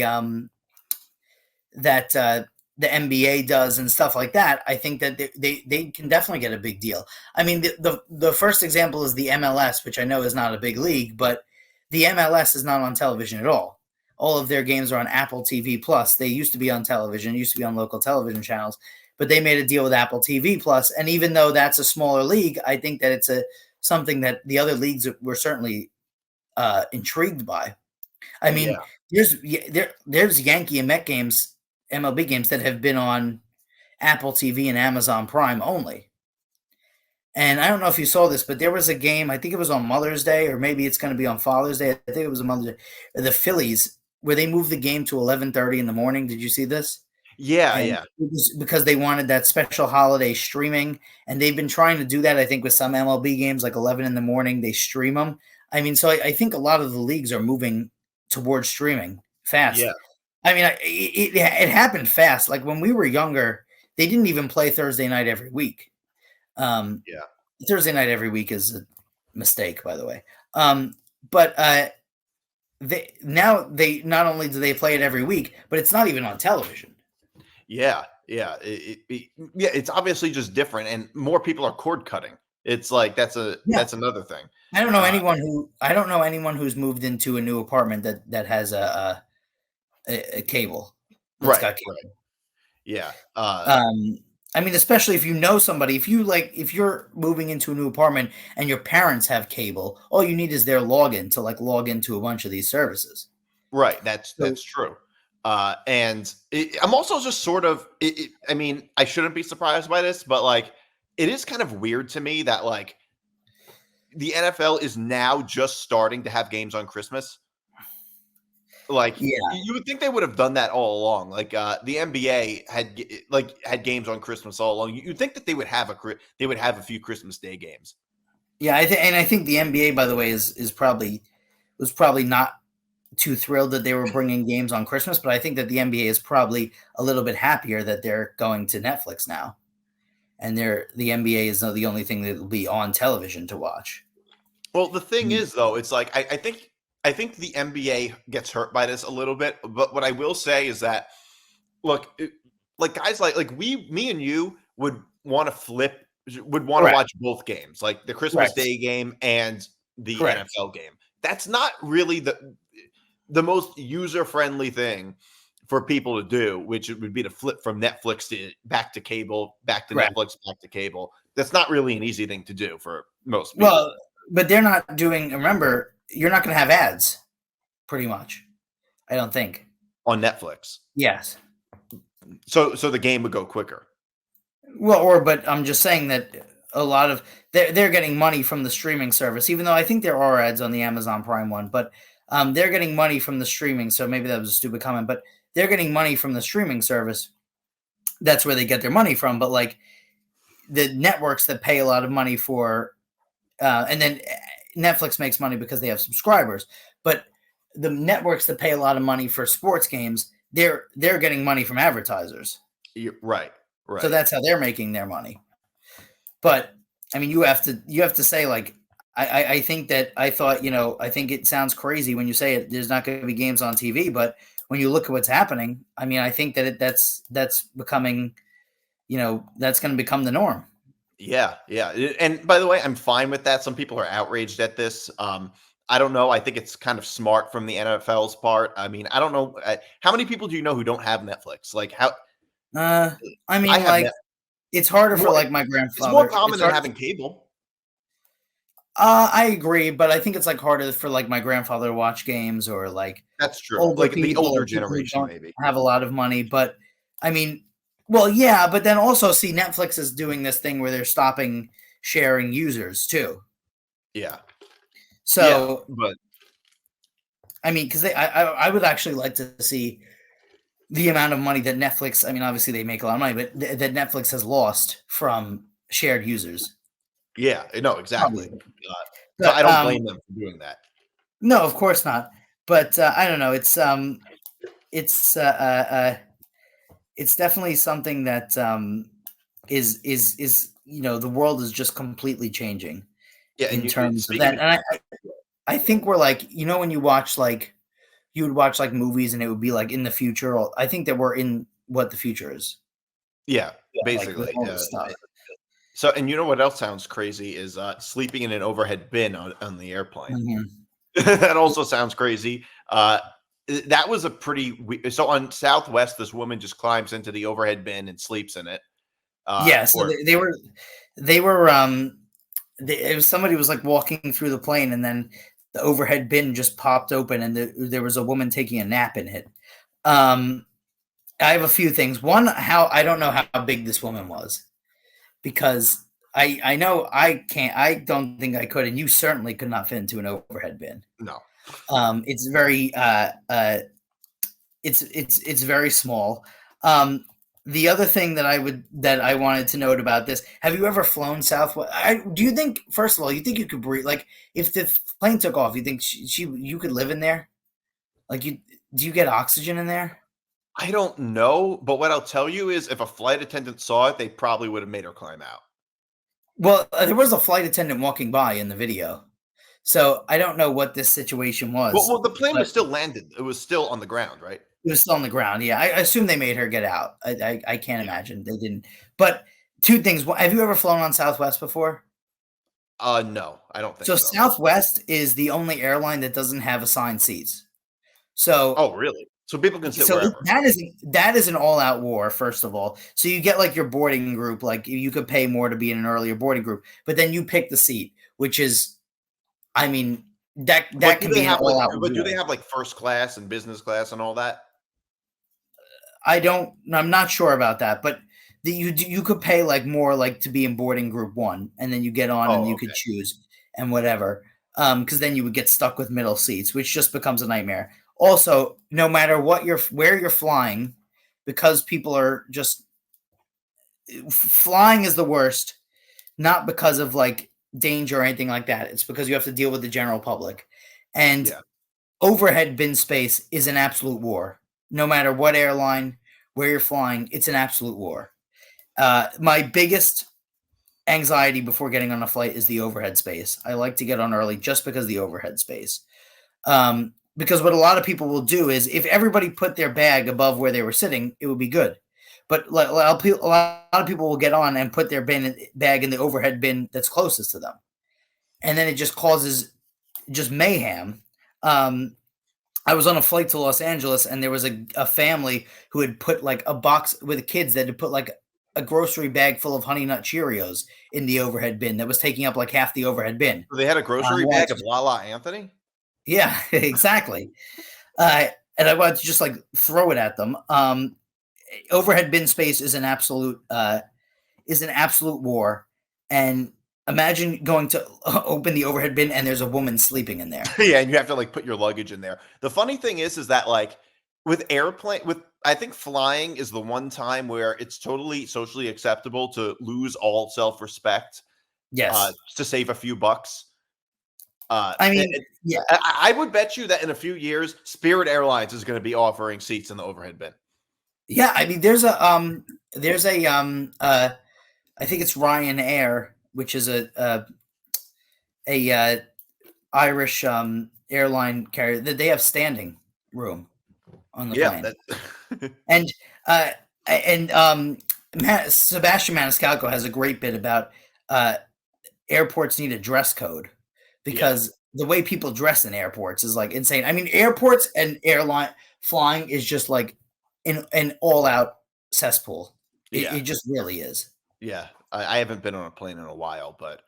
NBA does and stuff like that, I think that they can definitely get a big deal. I mean, the first example is the MLS, which I know is not a big league, but the MLS is not on television at all. All of their games are on Apple TV Plus. They used to be on television, used to be on local television channels, but they made a deal with Apple TV Plus. And even though that's a smaller league, I think that it's something that the other leagues were certainly intrigued by. I mean, there's Yankee and Met games, MLB games that have been on Apple TV and Amazon Prime only. And I don't know if you saw this, but there was a game, I think it was on Mother's Day, or maybe it's going to be on Father's Day. I think it was on Mother's Day. The Phillies, where they moved the game to 11:30 in the morning. Did you see this? Yeah, and yeah. It was because they wanted that special holiday streaming, and they've been trying to do that, I think, with some MLB games, like 11 in the morning, they stream them. I mean, so I think a lot of the leagues are moving towards streaming fast. Yeah. I mean, it happened fast. Like when we were younger, they didn't even play Thursday night every week. Thursday night every week is a mistake, by the way. But they not only do they play it every week, but it's not even on television. Yeah. It's obviously just different, and more people are cord cutting. It's like that's another thing. I don't know anyone who's moved into a new apartment that has a cable. Right. Got cable. Right. Yeah. I mean, especially if you know somebody, if you're moving into a new apartment and your parents have cable, all you need is their login to log into a bunch of these services. Right. That's true. And I'm also just sort of, I mean, I shouldn't be surprised by this, but it is kind of weird to me that the NFL is now just starting to have games on Christmas. You would think they would have done that all along. The NBA had games on Christmas all along. You'd think that they would have a few Christmas Day games. Yeah, I think the NBA, by the way, was probably not too thrilled that they were bringing games on Christmas, but I think that the NBA is probably a little bit happier that they're going to Netflix now, and the NBA is the only thing that will be on television to watch. Well, the thing is, though, it's I think the NBA gets hurt by this a little bit, but what I will say is that, look, guys like me and you would want to watch both games, like the Christmas Day game and the NFL game. That's not really the most user-friendly thing for people to do, which it would be to flip from Netflix back to cable, back to Netflix, back to cable. That's not really an easy thing to do for most people. Well, but they're not doing, remember, you're not going to have ads, pretty much. I don't think. On Netflix. Yes. So the game would go quicker. Well, but I'm just saying that a lot of they're getting money from the streaming service, even though I think there are ads on the Amazon Prime one, but they're getting money from the streaming. So maybe that was a stupid comment, but they're getting money from the streaming service. That's where they get their money from. But the networks that pay a lot of money for, and then Netflix makes money because they have subscribers, but the networks that pay a lot of money for sports games, they're getting money from advertisers. Right. So that's how they're making their money. But I mean, you have to say, like, I think that I thought, I think it sounds crazy when you say it, there's not going to be games on TV, but when you look at what's happening, I mean, I think that that's becoming, that's going to become the norm. Yeah. And by the way, I'm fine with that. Some people are outraged at this. I don't know. I think it's kind of smart from the NFL's part. I mean, I don't know. How many people do you know who don't have Netflix? Like how? I mean, like, it's harder for like my grandfather. It's more common than having cable. I agree, but I think it's like harder for like my grandfather to watch games, or like that's true. Like the older generation maybe have a lot of money. But I mean, well, yeah, but then also see Netflix is doing this thing where they're stopping sharing users too. Yeah. So, yeah, but I mean, because I would actually like to see the amount of money that Netflix, I mean, obviously they make a lot of money, but that Netflix has lost from shared users. Yeah, no, exactly. So I don't blame them for doing that. No, of course not. But I don't know. It's definitely something that is the world is just completely changing. Yeah, in terms of that, and I think we're like, when you watch you would watch like movies and it would be like in the future. I think that we're in what the future is. Yeah, basically. Like, stuff. So, and you know what else sounds crazy is sleeping in an overhead bin on the airplane. Mm-hmm. That also sounds crazy. That was a pretty. So on Southwest, this woman just climbs into the overhead bin and sleeps in it. Yeah, so they were. It was somebody was like walking through the plane, and then the overhead bin just popped open, and there was a woman taking a nap in it. I have a few things. One, I don't know how big this woman was, because I know I don't think I could, and you certainly could not fit into an overhead bin. No. It's very it's very small. The other thing that I wanted to note about this: have you ever flown Southwest? Do you think, first of all, you think you could breathe? Like, if the plane took off, you think you could live in there? Like, do you get oxygen in there? I don't know, but what I'll tell you is, if a flight attendant saw it, they probably would have made her climb out. Well, there was a flight attendant walking by in the video, so I don't know what this situation was. Well, the plane was still landed. It was still on the ground, right? It was still on the ground. Yeah, I assume they made her get out. I can't imagine they didn't. But two things. Have you ever flown on Southwest before? No, I don't think so. So Southwest is the only airline that doesn't have assigned seats. So, oh, really? So people can sit wherever. That is an all-out war, first of all. So you get like your boarding group, like you could pay more to be in an earlier boarding group, but then you pick the seat, which is, I mean, that can be an all-out war. But do they have like first class and business class and all that? I'm not sure about that, but you could pay like more, like to be in boarding group 1, and then you get on and you could choose and whatever. Because then you would get stuck with middle seats, which just becomes a nightmare. Also, no matter where you're flying, because people are just flying is the worst, not because of like danger or anything like that. It's because you have to deal with the general public, and overhead bin space is an absolute war. No matter what airline, where you're flying, it's an absolute war. My biggest anxiety before getting on a flight is the overhead space. I like to get on early just because of the overhead space. Because what a lot of people will do is, if everybody put their bag above where they were sitting, it would be good. But a lot of people will get on and put their bag in the overhead bin that's closest to them. And then it just causes just mayhem. I was on a flight to Los Angeles, and there was a family who had put like a box with kids that had put like a grocery bag full of Honey Nut Cheerios in the overhead bin that was taking up like half the overhead bin. So they had a grocery bag of Lala Anthony? Yeah, exactly. And I wanted to just like throw it at them. Overhead bin space is an absolute war. And imagine going to open the overhead bin and there's a woman sleeping in there. Yeah, and you have to like put your luggage in there. The funny thing is that like I think flying is the one time where it's totally socially acceptable to lose all self-respect. Yes. To save a few bucks. I mean, yeah. I would bet you that in a few years, Spirit Airlines is going to be offering seats in the overhead bin. Yeah, I mean, there's a I think it's Ryanair, which is a Irish airline carrier, that they have standing room on the plane. And Sebastian Maniscalco has a great bit about airports need a dress code, because the way people dress in airports is like insane. I mean, airports and airline flying is just like an all out cesspool. It just really is. Yeah, I haven't been on a plane in a while, but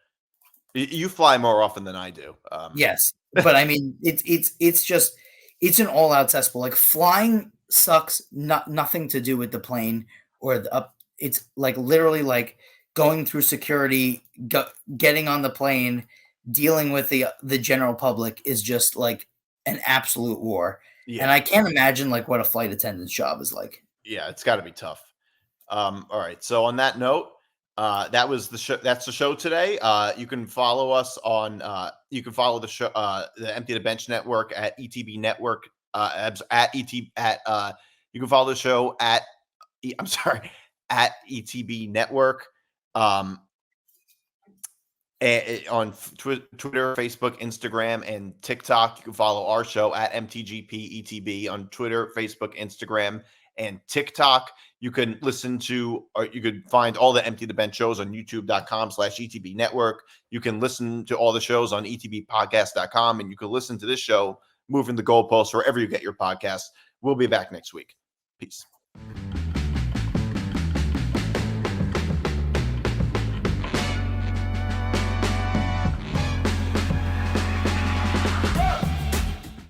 you fly more often than I do. Yes, but I mean, it's an all out cesspool. Like, flying sucks. Nothing to do with the plane or the up. It's like literally like going through security, getting on the plane, dealing with the general public is just like an absolute war. Yeah. And I can't imagine like what a flight attendant's job is like. Yeah, it's got to be tough. All right. So on that note, that was the show. That's the show today. You can follow us on. You can follow the show, the Empty the Bench Network at ETB Network. You can follow the show at. I'm sorry, at ETB Network. On Twitter, Facebook, Instagram, and TikTok. You can follow our show at MTGP ETB on Twitter, Facebook, Instagram, and TikTok. You can listen to, or you could find all the Empty the Bench shows on youtube.com/ETB Network. You can listen to all the shows on etbpodcast.com, and you can listen to this show, Moving the Goalposts, wherever you get your podcasts. We'll be back next week. Peace.